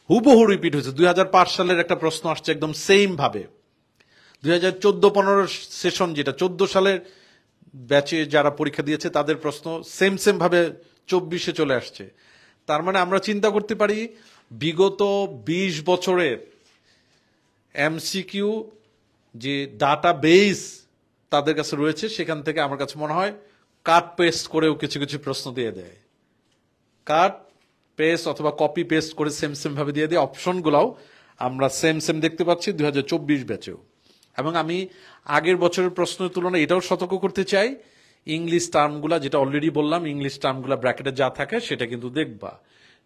হুবহু রিপিট হয়েছে। 2005 সালের একটা প্রশ্ন আসছে একদম সেম ভাবে। 2014-15 সেশন, যেটা 14 সালের ব্যাচে যারা পরীক্ষা দিয়েছে তাদের প্রশ্ন সেম ভাবে 24-এ চলে আসছে। তার মানে আমরা চিন্তা করতে পারি বিগত 20 বছরের এমসিকিউ যে ডাটা বেস তাদের কাছে রয়েছে, সেখান থেকে আমার কাছে মনে হয় কাট পেস্ট করেও কিছু কিছু প্রশ্ন দিয়ে দেয়, কাট পেস্ট অথবা কপি পেস্ট করে সেম ভাবে দিয়ে দেয়। অপশনগুলাও আমরা সেম দেখতে পাচ্ছি 2024 ব্যাচেও। এবং আমি আগের বছরের প্রশ্নের তুলনায় এটাও সতর্ক করতে চাই, ইংলিশ টার্মগুলা, যেটা অলরেডি বললাম, ইংলিশ টার্মগুলা ব্র্যাকেটে যা থাকে সেটা কিন্তু দেখবা,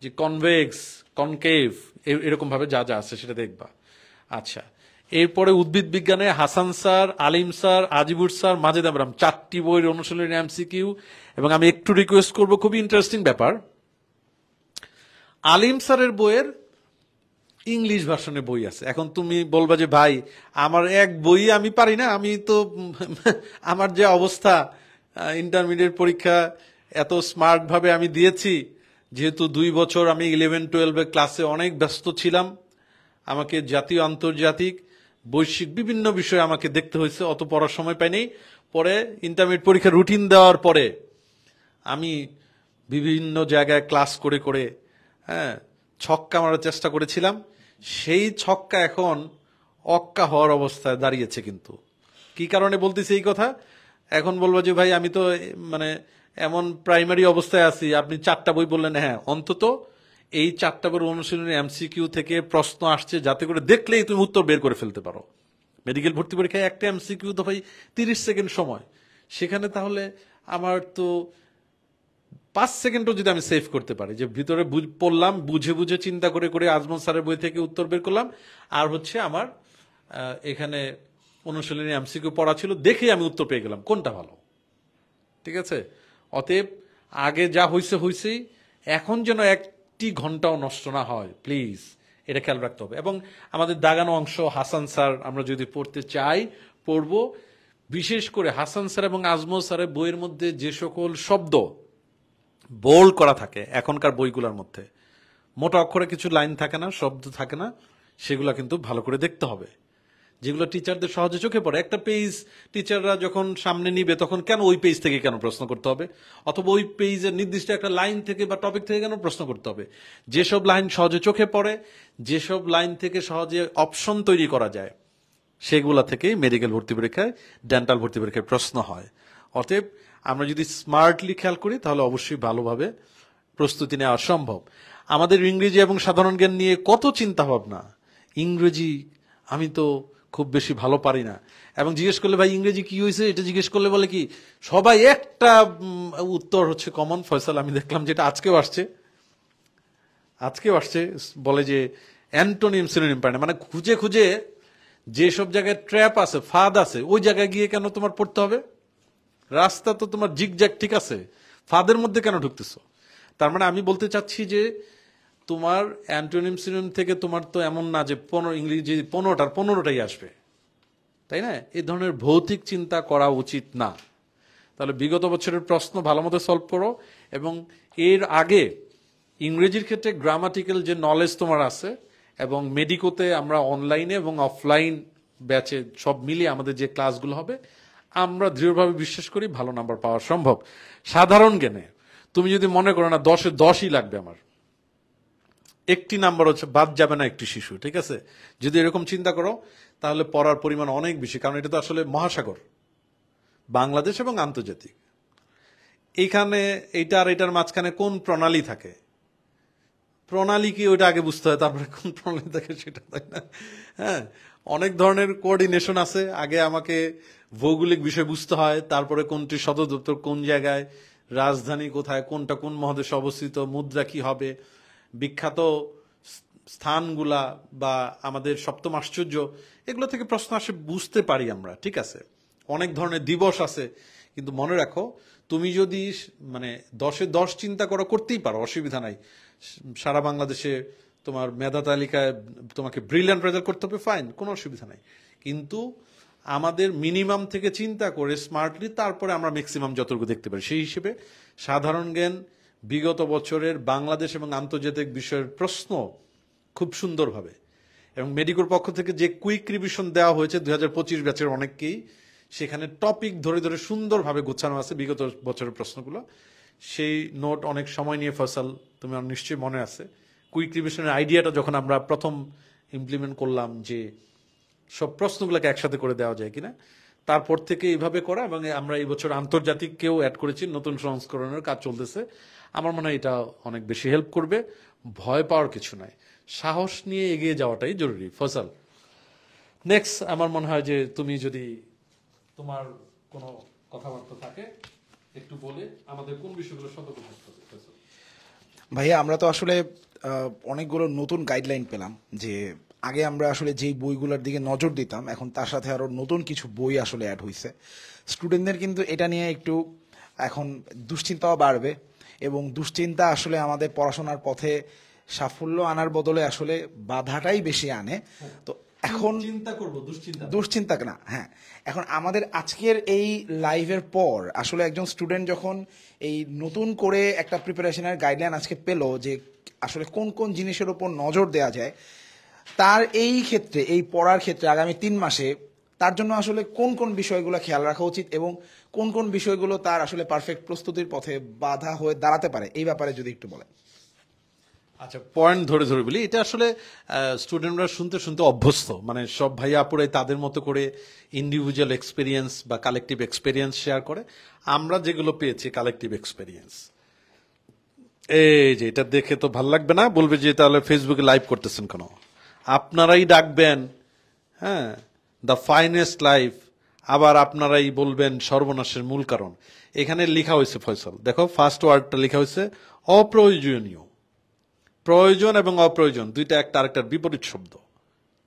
যে কনভেক্স, কনকেভ, এরকম ভাবে যা যা আছে সেটা দেখবা। আচ্ছা, এরপরে উদ্ভিদ বিজ্ঞানে Hasan sir, Alim sir, Azibur sir, Majeda madam 4টি বইয়ের অনুশীলনী এমসিকিউ। এবং আমি একটু রিকোয়েস্ট করব, খুবই ইন্টারেস্টিং ব্যাপার, আলিম স্যারের বইয়ের ইংলিশ ভার্সনে বই আছে। এখন তুমি বলবা যে ভাই আমার এক বই আমি পারি না, আমি তো আমার যে অবস্থা, ইন্টারমিডিয়েট পরীক্ষা এত স্মার্ট ভাবে আমি দিয়েছি, যেহেতু 2 বছর আমি 11-12 ক্লাসে অনেক ব্যস্ত ছিলাম, আমাকে জাতীয় আন্তর্জাতিক বৈশ্বিক বিভিন্ন বিষয় আমাকে দেখতে হয়েছে, অত পড়ার সময় পাইনি। পরে ইন্টারমিডিয়েট পরীক্ষা রুটিন দেওয়ার পরে আমি বিভিন্ন জায়গায় ক্লাস করে হ্যাঁ ছক্কা মারার চেষ্টা করেছিলাম, সেই ছক্কা এখন অক্কা হওয়ার অবস্থায় দাঁড়িয়েছে। কিন্তু কি কারণে বলতেছি এই কথা, এখন বলবো যে ভাই আমি তো মানে এমন প্রাইমারি অবস্থায় আছি, আপনি 4টা বই বললেন, হ্যাঁ অন্তত এই 4টা বই অনুশীলনী এমসিকিউ থেকে প্রশ্ন আসছে যাতে করে দেখলেই তুমি উত্তর বের করে ফেলতে পারো। মেডিকেল ভর্তি পরীক্ষায় একটা এমসিকিউ তো ভাই 30 সেকেন্ড সময়, সেখানে তাহলে আমার তো 5 সেকেন্ডও যদি আমি সেভ করতে পারি, যে ভিতরে পড়লাম, বুঝে চিন্তা করে আজমল স্যারের বই থেকে উত্তর বের করলাম, আর হচ্ছে আমার এখানে অনুশীলনী এমসিকিউ পড়া ছিল, দেখেই আমি উত্তর পেয়ে গেলাম, কোনটা ভালো? ঠিক আছে, অতএব আগে যা হয়েছেই, এখন যেন 1টি ঘন্টাও নষ্ট না হয় প্লিজ, এটা খেয়াল রাখতে হবে। এবং আমাদের দাগানো অংশ হাসান স্যার আমরা যদি পড়তে চাই পড়বো, বিশেষ করে হাসান স্যার এবং আজমল স্যারের বইয়ের মধ্যে যে সকল শব্দ বোল্ড করা থাকে এখনকার বইগুলোর মধ্যে, মোটা অক্ষরে কিছু লাইন থাকে না, শব্দ থাকে না, সেগুলো কিন্তু ভালো করে দেখতে হবে, যেগুলো টিচারদের সহজে চোখে পড়ে। একটা পেজ টিচাররা যখন সামনে নিবে তখন কেন ওই পেজ থেকে কেন প্রশ্ন করতে হবে, অথবা ওই পেজের নির্দিষ্ট একটা লাইন থেকে বা টপিক থেকে কেন প্রশ্ন করতে হবে? যেসব লাইন সহজে চোখে পড়ে, যেসব লাইন থেকে সহজে অপশন তৈরি করা যায়, সেগুলা থেকেই মেডিকেল ভর্তি পরীক্ষায়, ডেন্টাল ভর্তি পরীক্ষায় প্রশ্ন হয়। অতএব আমরা যদি স্মার্টলি খেয়াল করি তাহলে অবশ্যই ভালোভাবে প্রস্তুতি নেওয়া সম্ভব। আমাদের ইংরেজি এবং সাধারণ জ্ঞান নিয়ে কত চিন্তা ভাবনা, ইংরেজি আমি তো খুব বেশি ভালো পারি না, এবং জিজ্ঞেস করলে ভাই ইংরেজি কি হয়েছে এটা জিজ্ঞেস করলে বলে কি সবাই একটা উত্তর হচ্ছে কমন। ফয়সাল আমি দেখলাম যেটা আজকেও আসছে বলে যে অ্যান্টোনিম সিনোনিম পারে না, মানে খুঁজে খুঁজে যেসব জায়গায় ট্র্যাপ আছে, ফাঁদ আছে, ওই জায়গায় গিয়ে কেন তোমার পড়তে হবে? রাস্তা তো তোমার জিগজ্যাগ ঠিক আছে, ফাঁদের মধ্যে কেন ঢুকতেছো? তার মানে আমি বলতে চাচ্ছি যে তোমার অ্যান্টোনিম সিনোনিম থেকে তোমার তো এমন না যে ইংরেজি 15টাই আসবে, তাই না? এই ধরনের ভৌতিক চিন্তা করা উচিত না। তাহলে বিগত বছরের প্রশ্ন ভালো মতো সলভ করো, এবং এর আগে ইংরেজির ক্ষেত্রে গ্রামাটিক্যাল যে নলেজ তোমার আছে, এবং মেডিকোতে আমরা অনলাইনে এবং অফলাইন ব্যাচে সব মিলিয়ে আমাদের যে ক্লাসগুলো হবে, আমরা দৃঢ়ভাবে বিশ্বাস করি ভালো নাম্বার পাওয়া সম্ভব। সাধারণ জ্ঞানে তুমি যদি মনে করো না 10-এ 10ই লাগবে আমার, একটি নাম্বার হচ্ছে বাদ যাবে না একটি শিশু, ঠিক আছে? যদি এরকম চিন্তা করো তাহলে পড়ার পরিমাণ অনেক বেশি, কারণ এটা তো আসলে মহাসাগর, বাংলাদেশ এবং আন্তর্জাতিক। এইখানে এইটা আর এটার মাঝখানে কোন প্রণালী থাকে, প্রণালী কি ওইটা আগে বুঝতে হয়, তারপরে কোন প্রণালী থাকে সেটা, তাই না? হ্যাঁ, অনেক ধরনের কোঅর্ডিনেশন আছে। আগে আমাকে ভৌগোলিক বিষয় বুঝতে হয়, তারপরে কোনটি সদর দপ্তর কোন জায়গায়, রাজধানী কোথায়, কোনটা কোন মহাদেশে অবস্থিত, মুদ্রা কি হবে, বিখ্যাত স্থানগুলা বা আমাদের সপ্তম আশ্চর্য, এগুলো থেকে প্রশ্ন আসে, বুঝতে পারি আমরা, ঠিক আছে? অনেক ধরনের দিবস আছে, কিন্তু মনে রাখো তুমি যদি মানে 10-এ 10 চিন্তা করতেই পারো, অসুবিধা নাই। সারা বাংলাদেশে তোমার মেধা তালিকায় তোমাকে ব্রিলিয়ান্ট রেজাল্ট করতে হবে, ফাইন, কোনো অসুবিধা নাই। কিন্তু আমাদের মিনিমাম থেকে চিন্তা করে স্মার্টলি তারপরে আমরা ম্যাক্সিমাম যতটুকু দেখতে পারি, সেই হিসেবে সাধারণ জ্ঞান বিগত বছরের বাংলাদেশ এবং আন্তর্জাতিক বিষয়ের প্রশ্ন খুব সুন্দরভাবে, এবং মেডিকোর পক্ষ থেকে যে কুইক রিভিশন দেওয়া হয়েছে 2025 ব্যাচের অনেককেই, সেখানে টপিক ধরে ধরে সুন্দরভাবে গোছানো আছে বিগত বছরের প্রশ্নগুলো। সেই নোট অনেক সময় নিয়ে, ফসল তুমি নিশ্চয়ই মনে আছে, কুইক রিভিশনের আইডিয়াটা যখন আমরা প্রথম ইমপ্লিমেন্ট করলাম যে সব প্রশ্নগুলোকে একসাথে করে দেওয়া যায় কিনা, তারপর থেকে এইভাবে করা, এবং আমরা এই বছর আন্তর্জাতিককেও অ্যাড করেছি, নতুন সংস্করণের কাজ চলতেছে। আমার মনে হয় এটা অনেক বেশি হেল্প করবে। ভয় পাওয়ার কিছু নাই, সাহস নিয়ে এগিয়ে যাওয়াটাই জরুরি। ফসল, নেক্সট আমার মনে হয় যে তুমি যদি তোমার কোনো কথাবার্তা থাকে একটু বলে আমাদের কোন বিষয়গুলো সতর্ক থাকতে হবে। ফসল ভাইয়া, আমরা তো আসলে অনেকগুলো নতুন গাইডলাইন পেলাম, যে আগে আমরা আসলে যেই বইগুলোর দিকে নজর দিতাম, এখন তার সাথে আরো নতুন কিছু বই আসলে অ্যাড হয়েছে। স্টুডেন্টদের কিন্তু এটা নিয়ে একটু এখন দুশ্চিন্তাও বাড়বে, এবং দুশ্চিন্তা আসলে আমাদের পড়াশোনার পথে সাফল্য আনার বদলে আসলে বাধাটাই বেশি আনে। তো এখন চিন্তা করবো, দুশ্চিন্তা না, হ্যাঁ, এখন আমাদের আজকের এই লাইভের পর আসলে একজন স্টুডেন্ট যখন এই নতুন করে একটা প্রিপারেশনের গাইডলাইন আজকে পেল, যে আসলে কোন কোন জিনিসের উপর নজর দেওয়া যায়, তার এই ক্ষেত্রে, এই পড়ার ক্ষেত্রে আগামী 3 মাসে তার জন্য আসলে কোন কোন বিষয়গুলো খেয়াল রাখা উচিত, এবং কোন কোন বিষয়গুলো তার আসলে পারফেক্ট প্রস্তুতির পথে বাধা হয়ে দাঁড়াতে পারে, এই ব্যাপারে যদি একটু বলেন। আচ্ছা, পয়েন্ট ধরে ধরে বলি। এটা আসলে স্টুডেন্টরা শুনতে শুনতে অভ্যস্ত, মানে সব ভাইয়া আপুরাই তাদের মতো করে ইন্ডিভিজুয়াল এক্সপিরিয়েন্স বা কালেকটিভ এক্সপিরিয়েন্স শেয়ার করে। আমরা যেগুলো পেয়েছি কালেকটিভ এক্সপিরিয়েন্স, এই যে এটা দেখে তো ভাল লাগবে না, বলবে যে তাহলে ফেসবুকে লাইভ করতেছেন কেন? আপনারাই ডাকবেন, হ্যাঁ, দ্য ফাইনেস্ট লাইফ, আবার আপনারাই বলবেন সর্বনাশের মূল কারণ। এখানে লেখা হয়েছে ফয়সাল, দেখো ফার্স্ট ওয়ার্ডটা লেখা হয়েছে অপ্রয়োজনীয়। প্রয়োজন এবং অপ্রয়োজন দুইটা একটা আরেকটার বিপরীত শব্দ,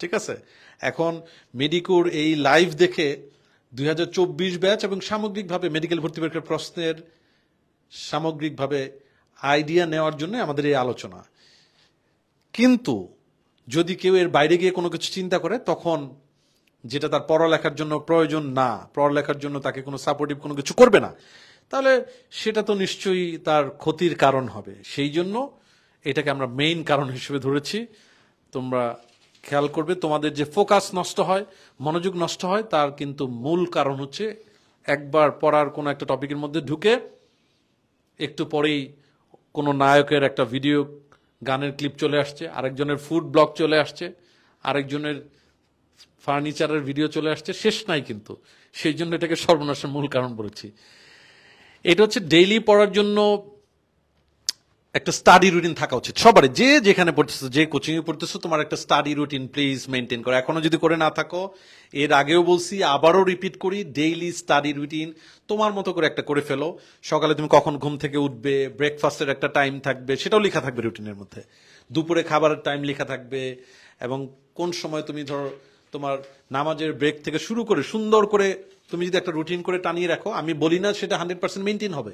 ঠিক আছে? এখন মেডিকোর এই লাইভ দেখে 2024 ব্যাচ এবং সামগ্রিকভাবে মেডিকেল ভর্তি পরীক্ষার প্রশ্নের সামগ্রিকভাবে আইডিয়া নেওয়ার জন্য আমাদের এই আলোচনা। কিন্তু যদি কেউ এর বাইরে গিয়ে কোনো কিছু চিন্তা করে, তখন যেটা তার পড়ালেখার জন্য প্রয়োজন না, পড়ালেখার জন্য তাকে কোনো সাপোর্টিভ কোনো কিছু করবে না, তাহলে সেটা তো নিশ্চয়ই তার ক্ষতির কারণ হবে। সেই জন্য এটাকে আমরা মেইন কারণ হিসেবে ধরেছি। তোমরা খেয়াল করবে, তোমাদের যে ফোকাস নষ্ট হয়, মনোযোগ নষ্ট হয়, তার কিন্তু মূল কারণ হচ্ছে একবার পড়ার কোনো একটা টপিকের মধ্যে ঢুকে একটু পরেই কোনো নায়কের একটা ভিডিও গানের ক্লিপ চলে আসছে, আরেকজনের ফুড ব্লগ চলে আসছে, আরেকজনের ফার্নিচারের ভিডিও চলে আসছে, শেষ নাই কিন্তু। সেই জন্য এটাকে সর্বনাশের মূল কারণ বলেছি। এটা হচ্ছে ডেইলি পড়ার জন্য একটা স্টাডি রুটিন থাকা উচিত সবারই। যে যেখানে পড়তেছো, যে কোচিং এ পড়তেছো, তোমার একটা স্টাডি রুটিন প্লিজ মেনটেন করো। এখনো যদি করে না থাকো, এর আগেও বলছি, আবারও রিপিট করি, ডেইলি স্টাডি রুটিন তোমার মতো করে একটা করে ফেলো। সকালে তুমি কখন ঘুম থেকে উঠবে, ব্রেকফাস্টের একটা টাইম থাকবে, সেটাও লেখা থাকবে রুটিনের মধ্যে। দুপুরে খাবারের টাইম লেখা থাকবে, এবং কোন সময় তুমি ধরো তোমার নামাজের ব্রেক থেকে শুরু করে সুন্দর করে তুমি যদি একটা রুটিন করে টানিয়ে রাখো, আমি বলি না সেটা 100% মেনটেন হবে,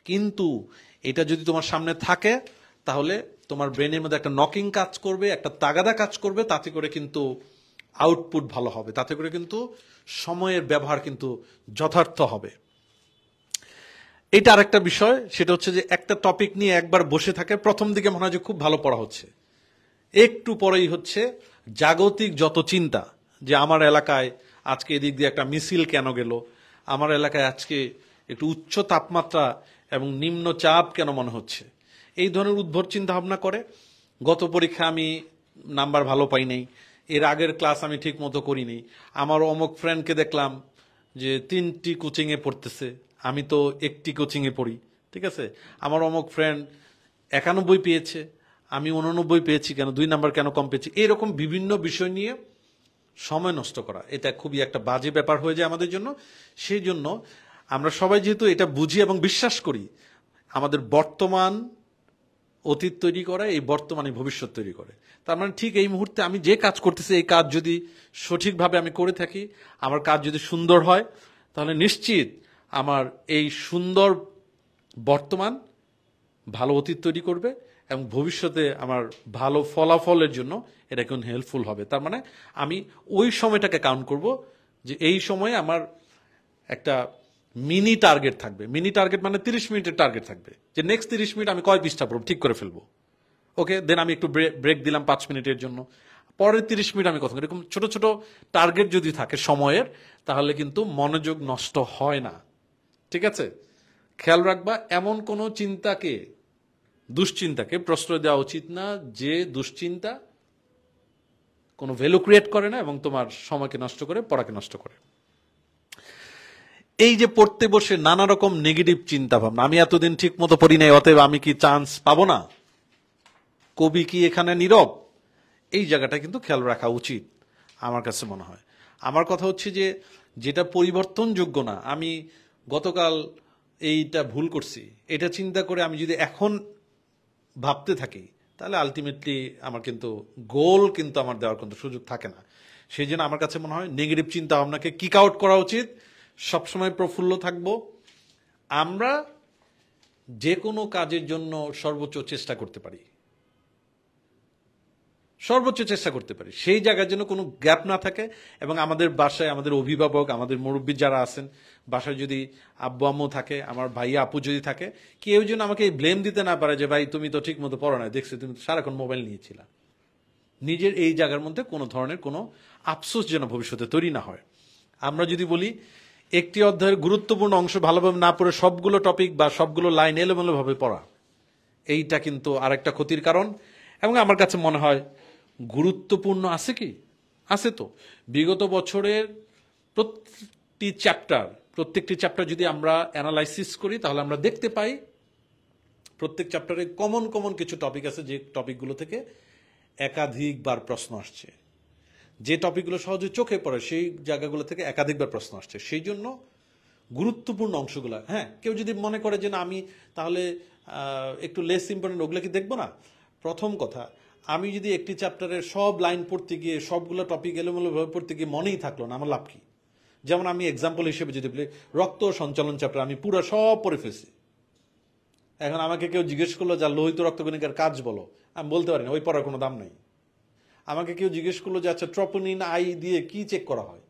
কিন্তু এটা যদি তোমার সামনে থাকে তাহলে তোমার ব্রেনের মধ্যে একটা নকিং কাজ করবে, একটা তাগাদা কাজ করবে, তাতে করে কিন্তু আউটপুট ভালো হবে, তাতে করে কিন্তু সময়ের ব্যবহার কিন্তু যথার্থ হবে। এটা আরেকটা বিষয়, সেটা হচ্ছে যে একটা টপিক নিয়ে একবার বসে থাকে, প্রথম দিকে মনে হয় যে খুব ভালো পড়া হচ্ছে, একটু পরেই হচ্ছে জাগতিক যত চিন্তা, যে আমার এলাকায় আজকে এদিক দিয়ে একটা মিছিল কেন গেল, আমার এলাকায় আজকে একটু উচ্চ তাপমাত্রা এবং নিম্ন চাপ কেন মনে হচ্ছে, এই ধরনের উদ্ভট চিন্তা ভাবনা করে। গত পরীক্ষা আমি নাম্বার ভালো পাই নাই, এর আগের ক্লাস আমি ঠিক মতো করিনি, আমার অমুক ফ্রেন্ডকে দেখলাম যে 3টি কোচিংয়ে পড়তেছে, আমি তো একটি কোচিংয়ে পড়ি, ঠিক আছে, আমার অমুক ফ্রেন্ড 91 পেয়েছে, আমি 89 পেয়েছি, কেন 2 নাম্বার কেন কম পেয়েছি, এরকম বিভিন্ন বিষয় নিয়ে সময় নষ্ট করা, এটা খুবই একটা বাজে ব্যাপার হয়ে যায় আমাদের জন্য। সেই জন্য আমরা সবাই যেহেতু এটা বুঝি এবং বিশ্বাস করি, আমাদের বর্তমান অতীত তৈরি করে, এই বর্তমানে ভবিষ্যৎ তৈরি করে। তার মানে ঠিক এই মুহূর্তে আমি যে কাজ করতেছি, এই কাজ যদি সঠিকভাবে আমি করে থাকি, আমার কাজ যদি সুন্দর হয়, তাহলে নিশ্চিত আমার এই সুন্দর বর্তমান ভালো অতীত তৈরি করবে, এবং ভবিষ্যতে আমার ভালো ফলাফলের জন্য এটা কোন হেল্পফুল হবে। তার মানে আমি ওই সময়টাকে কাউন্ট করব, যে এই সময়ে আমার একটা মিনি টার্গেট থাকবে। মিনি টার্গেট মানে 30 মিনিটের টার্গেট থাকবে, যে নেক্সট 30 মিনিট আমি কয় পৃষ্ঠা পড়ব, ঠিক করে ফেলবো। ওকে, দেন আমি একটু ব্রেক দিলাম 5 মিনিটের জন্য, পরের 30 মিনিট আমি কথা, এরকম ছোট ছোট টার্গেট যদি থাকে সময়ের, তাহলে কিন্তু মনোযোগ নষ্ট হয় না। ঠিক আছে, খেয়াল রাখবা, এমন কোনো চিন্তাকে, দুশ্চিন্তাকে প্রশ্রয় দেওয়া উচিত না, যে দুশ্চিন্তা কোনো ভ্যালু ক্রিয়েট করে না এবং তোমার সময়কে নষ্ট করে, পড়াকে নষ্ট করে। এই যে পড়তে বসে নানা রকম নেগেটিভ চিন্তা ভাবনা, আমি এতদিন ঠিক মতো পড়ি নাই, অতএব আমি কি চান্স পাবো না, কবি কি এখানে নীরব, এই জায়গাটা কিন্তু খেয়াল রাখা উচিত আমার কাছে মনে হয়। আমার কথা হচ্ছে যে যেটা পরিবর্তনযোগ্য না, আমি গতকাল এইটা ভুল করছি, এটা চিন্তা করে আমি যদি এখন ভাবতে থাকি, তাহলে আলটিমেটলি আমার কিন্তু গোল কিন্তু আমার দেওয়ার কিন্তু সুযোগ থাকে না। সেই জন্য আমার কাছে মনে হয় নেগেটিভ চিন্তা ভাবনাকে কিক আউট করা উচিত, সবসময় প্রফুল্ল থাকবো। আমরা যে কোনো কাজের জন্য সর্বোচ্চ চেষ্টা করতে পারি, সর্বোচ্চ চেষ্টা করতে পারি, সেই জায়গার জন্য কোনো গ্যাপ না থাকে। এবং আমাদের বাসায় আমাদের অভিভাবক, আমাদের মুরব্বী যারা আছেন, বাসায় যদি আব্বু আম্মু থাকে, আমার ভাইয়া আপু যদি থাকে, কেউ যেন আমাকে ব্লেম দিতে না পারে যে ভাই তুমি তো ঠিক মতো পড়ো না, দেখছি তুমি তো সারাক্ষণ মোবাইল নিয়েছিলা। নিজের এই জায়গার মধ্যে কোনো ধরনের কোনো আফসোস যেন ভবিষ্যতে তৈরি না হয়। আমরা যদি বলি একটি অধ্যায়ের গুরুত্বপূর্ণ অংশ ভালোভাবে না পড়ে সবগুলো টপিক বা সবগুলো লাইন এলোমেলোভাবে পড়া, এইটা কিন্তু আরেকটা ক্ষতির কারণ। এবং আমার কাছে মনে হয় গুরুত্বপূর্ণ আছে কি, আছে তো। বিগত বছরের প্রত্যেকটি চ্যাপ্টার যদি আমরা অ্যানালাইসিস করি, তাহলে আমরা দেখতে পাই প্রত্যেক চ্যাপ্টারে কমন কিছু টপিক আছে, যে টপিকগুলো থেকে একাধিকবার প্রশ্ন আসছে, যে টপিকগুলো সহজে চোখে পড়ে, সেই জায়গাগুলো থেকে একাধিকবার প্রশ্ন আসছে। সেই জন্য গুরুত্বপূর্ণ অংশগুলো, হ্যাঁ, কেউ যদি মনে করে যে না আমি তাহলে একটু লেস ইম্পর্টেন্ট, ওগুলো কি দেখবো না। প্রথম কথা, আমি যদি একটি চ্যাপ্টারের সব লাইন পড়তে গিয়ে, সবগুলো টপিক এলোমেলোভাবে পড়তে গিয়ে মনেই থাকলো না, আমার লাভ কি। যেমন আমি এক্সাম্পল হিসেবে যদি বলি, রক্ত সঞ্চালন চ্যাপ্টার আমি পুরো সব পড়ে ফেলছি। এখন আমাকে কেউ জিজ্ঞেস করলো যে লোহিত রক্তকণিকার কাজ বলো, আমি বলতে পারি না, ওই পড়ার কোনো দাম নাই। আমাকে কেউ জিজ্ঞেস করলো যে আচ্ছা ট্রপোনিন আই দিয়ে কি চেক করা হয়,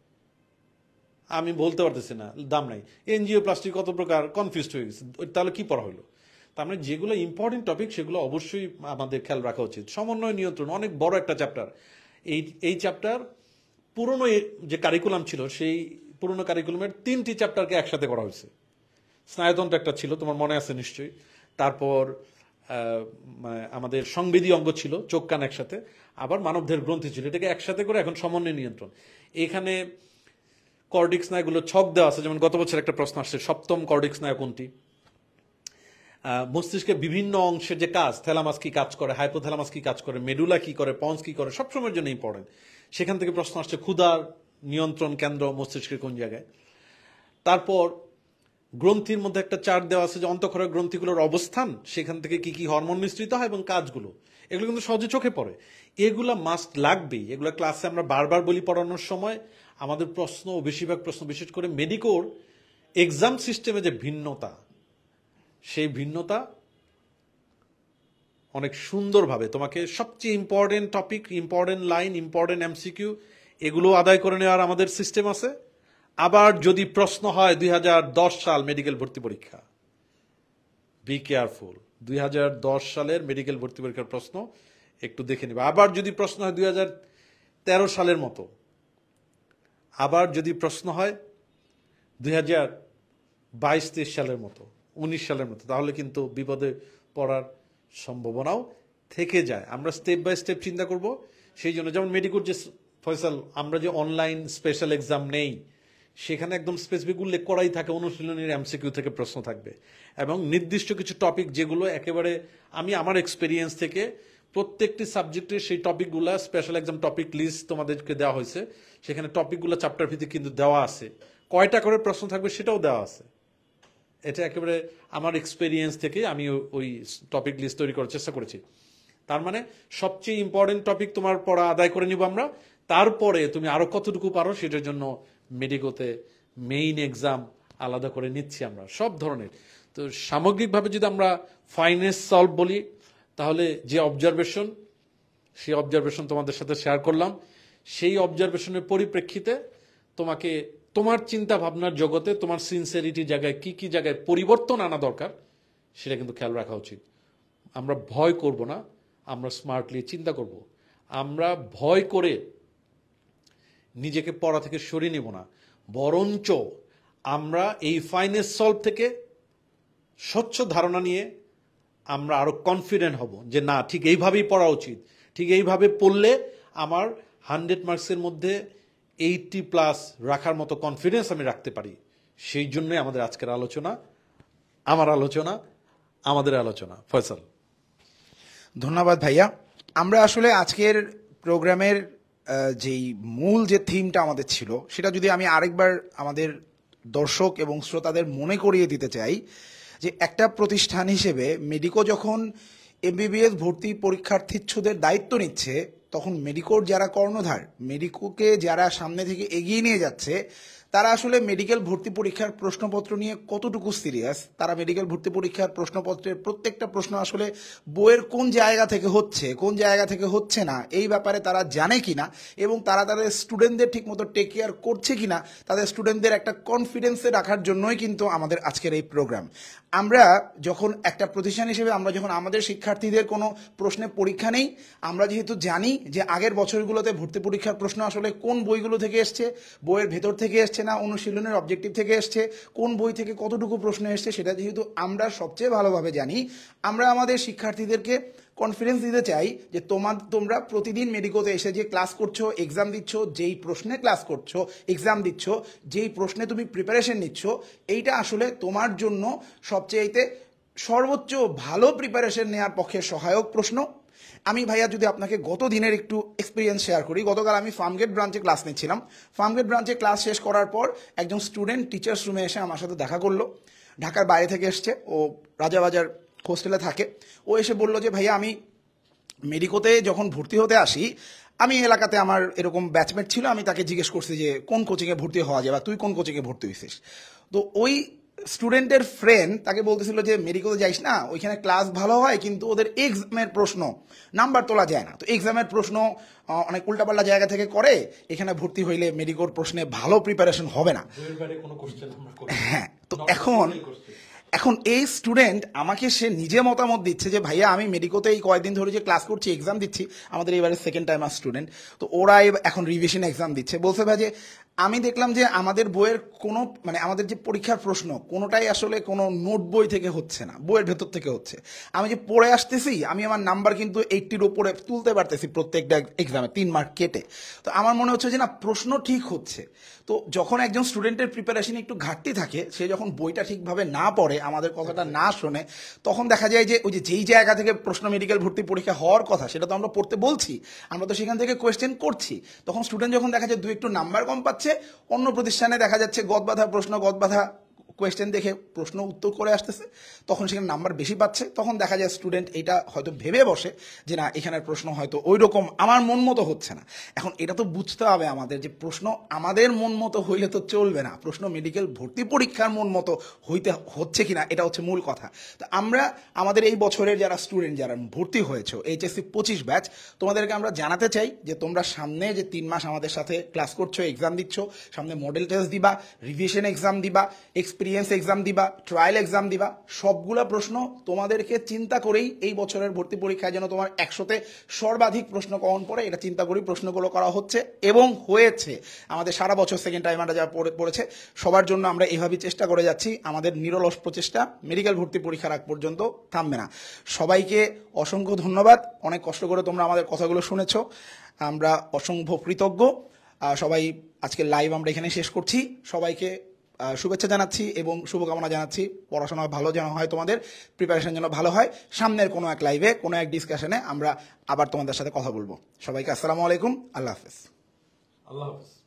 আমি বলতে পারতেছি না, দাম নাই। এনজিওপ্লাস্টি কত প্রকার, কনফিউজড হয়ে গেছে, তাহলে কি পড়া হলো। তার মানে যেগুলো ইম্পর্টেন্ট টপিক সেগুলো অবশ্যই আমাদের খেয়াল রাখা উচিত। সমন্বয় নিয়ন্ত্রণ অনেক বড় একটা চ্যাপ্টার। এই চ্যাপ্টার পুরনো যে কারিকুলাম ছিল, সেই পুরনো কারিকুলামের 3টি চ্যাপ্টারকে একসাথে করা হয়েছে। স্নায়ুতন্ত্র একটা ছিল, তোমার মনে আছে নিশ্চয়ই। তারপর আমাদের সংবেদী অঙ্গ ছিল, চোখ কান একসাথে, আবার মানবদেহের গ্রন্থি ছিল, এটাকে একসাথে করে এখন সমন্বয় নিয়ন্ত্রণ। এখানে কর্ডিক স্নায়ুগুলো ছক দেওয়া আছে, যেমন গত বছর একটা প্রশ্ন আসছে, 7ম কর্ডিক স্নায়ু কোনটি। মস্তিষ্কের বিভিন্ন অংশের যে কাজ, থ্যালামাস কি কাজ করে, হাইপোথ্যালামাস কি কাজ করে, মেডুলা কি করে, পন্স কি করে, সবসময়ের জন্য ইম্পর্টেন্ট। সেখান থেকে প্রশ্ন আসছে ক্ষুধার নিয়ন্ত্রণ কেন্দ্র মস্তিষ্কের কোন জায়গায়। তারপর গ্রন্থির মধ্যে একটা চার্ট দেওয়া আছে যে অন্তঃক্ষরের গ্রন্থিগুলোর অবস্থান, সেখান থেকে কি কি হরমোন নিঃসৃত হয় এবং কাজগুলো, এগুলো কিন্তু সহজে চোখে পড়ে। এগুলা মাস্ট লাগবেই, এগুলো ক্লাসে আমরা বারবার বলি পড়ানোর সময়। আমাদের প্রশ্ন, বেশিরভাগ প্রশ্ন, বিশেষ করে মেডিকোর এক্সাম সিস্টেমে যে ভিন্নতা, সেই ভিন্নতা অনেক সুন্দরভাবে তোমাকে সবচেয়ে important topic, important line, important MCQ এগুলো আদায় করে নেওয়ার আমাদের সিস্টেম আছে। আবার যদি প্রশ্ন হয় 2010 সাল মেডিকেল ভর্তি পরীক্ষা, বি কেয়ারফুল, 2010 সালের মেডিকেল ভর্তি পরীক্ষার প্রশ্ন একটু দেখে নেবে। আবার যদি প্রশ্ন হয় 2013 সালের মতো, আবার যদি প্রশ্ন হয় 2022-23 সালের মতো, 19 সালের মতো, তাহলে কিন্তু বিপদে পড়ার সম্ভাবনাও থেকে যায়। আমরা স্টেপ বাই স্টেপ চিন্তা করব। সেই জন্য যেমন মেডিকোর যে ফয়সাল, আমরা যে অনলাইন স্পেশাল এক্সাম নেই, সেখানে একদম স্পেসিফিক উল্লেখ করাই থাকে অনুশীলনের এমসিকিউ থেকে প্রশ্ন থাকবে, এবং নির্দিষ্ট কিছু টপিক যেগুলো একেবারে আমি আমার এক্সপিরিয়েন্স থেকে প্রত্যেকটি সাবজেক্টের সেই টপিকগুলো স্পেশাল এক্সাম টপিক লিস্ট তোমাদেরকে দেওয়া হয়েছে। সেখানে টপিকগুলো চ্যাপ্টার ভিত্তিক কিন্তু দেওয়া আছে, কয়টা করে প্রশ্ন থাকবে সেটাও দেওয়া আছে। এটা একেবারে আমার এক্সপিরিয়েন্স থেকে আমি ওই টপিক লিস্ট তৈরি করার চেষ্টা করেছি। তার মানে সবচেয়ে ইম্পর্টেন্ট টপিক তোমার পড়া আদায় করে নিব আমরা, তারপরে তুমি আরো কতটুকু পারো সেটার জন্য মেডিকোতে মেইন এক্সাম আলাদা করে নিচ্ছি আমরা সব ধরনের। তো সামগ্রিকভাবে যদি আমরা ফাইনেন্স সলভ বলি, তাহলে যে অবজারভেশন, সেই অবজারভেশন তোমাদের সাথে শেয়ার করলাম। সেই অবজারভেশনের পরিপ্রেক্ষিতে তোমাকে তোমার চিন্তা ভাবনার জগতে তোমার সিনসিয়ারিটির জায়গায় কি কি জায়গায় পরিবর্তন আনা দরকার সেটা কিন্তু খেয়াল রাখা উচিত। আমরা ভয় করব না, আমরা স্মার্টলি চিন্তা করব। আমরা ভয় করে নিজেকে পড়া থেকে সরিয়ে নেব না, বরঞ্চ আমরা এই ফাইনেন্স সলভ থেকে স্বচ্ছ ধারণা নিয়ে আমরা আরো কনফিডেন্ট হব যে না, ঠিক এইভাবেই পড়া উচিত, ঠিক এইভাবে পড়লে আমার 100 মার্কসের মধ্যে 80+ রাখার মতো কনফিডেন্স আমি রাখতে পারি। সেই জন্যই আমাদের আজকের আলোচনা, আমার আলোচনা, আমাদের আলোচনা। ফয়সাল। ধন্যবাদ ভাইয়া। আমরা আসলে আজকের প্রোগ্রামের যেই মূল যে থিমটা আমাদের ছিল, সেটা যদি আমি আরেকবার আমাদের দর্শক এবং শ্রোতাদের মনে করিয়ে দিতে চাই, যে একটা প্রতিষ্ঠান হিসেবে মেডিকো যখন এমবিবিএস ভর্তি পরীক্ষার্থীদের দায়িত্ব নিচ্ছে, তখন মেডিকোর যারা কর্ণধার, মেডিকোকে যারা সামনে থেকে এগিয়ে নিয়ে যাচ্ছে, তারা আসলে মেডিকেল ভর্তি পরীক্ষার প্রশ্নপত্র নিয়ে কতটুকু সিরিয়াস, তারা মেডিকেল ভর্তি পরীক্ষার প্রশ্নপত্রের প্রত্যেকটা প্রশ্ন আসলে বইয়ের কোন জায়গা থেকে হচ্ছে, কোন জায়গা থেকে হচ্ছে না, এই ব্যাপারে তারা জানে কিনা, এবং তারা তাদের স্টুডেন্টদের ঠিকমতো টেক কেয়ার করছে কিনা, তাদের স্টুডেন্টদের একটা কনফিডেন্সে রাখার জন্যই কিন্তু আমাদের আজকের এই প্রোগ্রাম। আমরা যখন একটা প্রতিষ্ঠান হিসেবে আমরা যখন আমাদের শিক্ষার্থীদের কোনো প্রশ্নে পরীক্ষা নেই, আমরা যেহেতু জানি যে আগের বছরগুলোতে ভর্তি পরীক্ষার প্রশ্ন আসলে কোন বইগুলো থেকে এসছে, বইয়ের ভেতর থেকে এসছে না অনুশীলনের অবজেক্টিভ থেকে এসছে, কোন বই থেকে কতটুকু প্রশ্ন এসছে, সেটা যেহেতু আমরা সবচেয়ে ভালোভাবে জানি, আমরা আমাদের শিক্ষার্থীদেরকে কনফিডেন্স দিতে চাই যে তোমরা প্রতিদিন মেডিকোতে এসে যে ক্লাস করছো, এক্সাম দিচ্ছ, যেই প্রশ্নে ক্লাস করছো, এক্সাম দিচ্ছ, যেই প্রশ্নে তুমি প্রিপারেশন নিচ্ছ, এইটা আসলে তোমার জন্য সবচেয়েতে সর্বোচ্চ ভালো প্রিপারেশন নেওয়ার পক্ষে সহায়ক প্রশ্ন। আমি ভাইয়া যদি আপনাকে গত দিনের একটু এক্সপিরিয়েন্স শেয়ার করি, গতকাল আমি ফার্মগেট ব্রাঞ্চে ক্লাস নিচ্ছিলাম। ফার্মগেট ব্রাঞ্চে ক্লাস শেষ করার পর একজন স্টুডেন্ট টিচার্স রুমে এসে আমার সাথে দেখা করলো। ঢাকার বাইরে থেকে এসছে, ও রাজাবাজার হোস্টেলে থাকে। ও এসে বলল যে ভাইয়া, আমি মেডিকোতে যখন ভর্তি হতে আসি, আমি এলাকাতে আমার এরকম ব্যাচমেট ছিল, আমি তাকে জিজ্ঞেস করছি যে কোন কোচিংয়ে ভর্তি হওয়া যায় বা তুই কোন কোচিংয়ে ভর্তি হয়েছিস। তো ওই স্টুডেন্টের ফ্রেন্ড তাকে বলতেছিল যে মেডিকোতে যাইস না, ওইখানে ক্লাস ভালো হয় কিন্তু ওদের এক্সামের প্রশ্ন নাম্বার তোলা যায় না, তো এক্সামের প্রশ্ন অনেক উল্টাপাল্টা জায়গা থেকে করে, এখানে ভর্তি হইলে মেডিকোর প্রশ্নে ভালো প্রিপারেশন হবে না। হ্যাঁ, তো এখন এই স্টুডেন্ট আমাকে সে নিজে মতামত দিচ্ছে যে ভাইয়া, আমি মেডিকোতে এই কয়েকদিন ধরে যে ক্লাস করছি, এক্সাম দিচ্ছি, আমাদের এবারে সেকেন্ড টাইম স্টুডেন্ট, তো ওরা এখন রিভিশন এক্সাম দিচ্ছে। বলছে ভাই যে আমি দেখলাম যে আমাদের বইয়ের কোনো আমাদের যে পরীক্ষার প্রশ্ন কোনোটাই আসলে কোনো নোট বই থেকে হচ্ছে না, বইয়ের ভেতর থেকে হচ্ছে। আমি যে পড়ে আসতেছি, আমি আমার নাম্বার কিন্তু 80-র উপরে তুলতে পারতেছি প্রত্যেকটা এক্সামে, 3 মার্ক কেটে। তো আমার মনে হচ্ছে যে না, প্রশ্ন ঠিক হচ্ছে। তো যখন একজন স্টুডেন্টের প্রিপারেশন একটু ঘাটতি থাকে, সে যখন বইটা ঠিকভাবে না পড়ে, আমাদের কথাটা না শোনে, তখন দেখা যায় যে ওই যে যেই জায়গা থেকে প্রশ্ন মেডিকেল ভর্তি পরীক্ষা হওয়ার কথা সেটা তো আমরা পড়তে বলছি, আমরা তো সেখান থেকে কোয়েশ্চেন করছি, তখন স্টুডেন্ট যখন দেখা যায় 2 একটু নাম্বার কম পাচ্ছে, অন্য প্রতিষ্ঠানে দেখা যাচ্ছে গদবাঁধা প্রশ্ন, গদবাঁধা কোয়েশ্চেন দেখে প্রশ্ন উত্তর করে আসতেছে, তখন সেখানে নাম্বার বেশি পাচ্ছে, তখন দেখা যায় স্টুডেন্ট এটা হয়তো ভেবে বসে যে না এখানের প্রশ্ন হয়তো ওই রকম আমার মন মতো হচ্ছে না। এখন এটা তো বুঝতে হবে আমাদের যে প্রশ্ন আমাদের মন মতো হইলে তো চলবে না, প্রশ্ন মেডিকেল ভর্তি পরীক্ষার মন মতো হচ্ছে কিনা এটা হচ্ছে মূল কথা। তো আমরা আমাদের এই বছরের যারা স্টুডেন্ট যারা ভর্তি হয়েছে HSC 25 ব্যাচ, তোমাদেরকে আমরা জানাতে চাই যে তোমরা সামনে যে 3 মাস আমাদের সাথে ক্লাস করছো, এক্সাম দিচ্ছ, সামনে মডেল টেস্ট দিবা, রিভিশন এক্সাম দিবা, এক্সপিরিয়েন্স এক্সাম দিবা, ট্রায়াল এক্সাম দিবা, সবগুলা প্রশ্ন তোমাদেরকে চিন্তা করেই এই বছরের ভর্তি পরীক্ষায় যেন তোমার 100তে সর্বাধিক প্রশ্ন কমন পড়ে এটা চিন্তা করেই প্রশ্নগুলো করা হচ্ছে এবং হয়েছে। আমাদের সারা বছর সেকেন্ড টাইম আমরা যা পড়েছে সবার জন্য আমরা এইভাবেই চেষ্টা করে যাচ্ছি, আমাদের নিরলস প্রচেষ্টা মেডিকেল ভর্তি পরীক্ষার আগ পর্যন্ত থামবে না। সবাইকে অসংখ্য ধন্যবাদ, অনেক কষ্ট করে তোমরা আমাদের কথাগুলো শুনেছো, আমরা অসংখ্য কৃতজ্ঞ। সবাই আজকে লাইভ আমরা এখানে শেষ করছি, সবাইকে শুভেচ্ছা জানাচ্ছি এবং শুভকামনা জানাচ্ছি, পড়াশোনা ভালো যেন হয়, তোমাদের প্রিপারেশন যেন ভালো হয়। সামনের কোনো এক লাইভে কোনো এক ডিসকাশনে আমরা আবার তোমাদের সাথে কথা বলবো। সবাইকে আসসালামু আলাইকুম, আল্লাহ হাফেজ। আল্লাহ হাফেজ।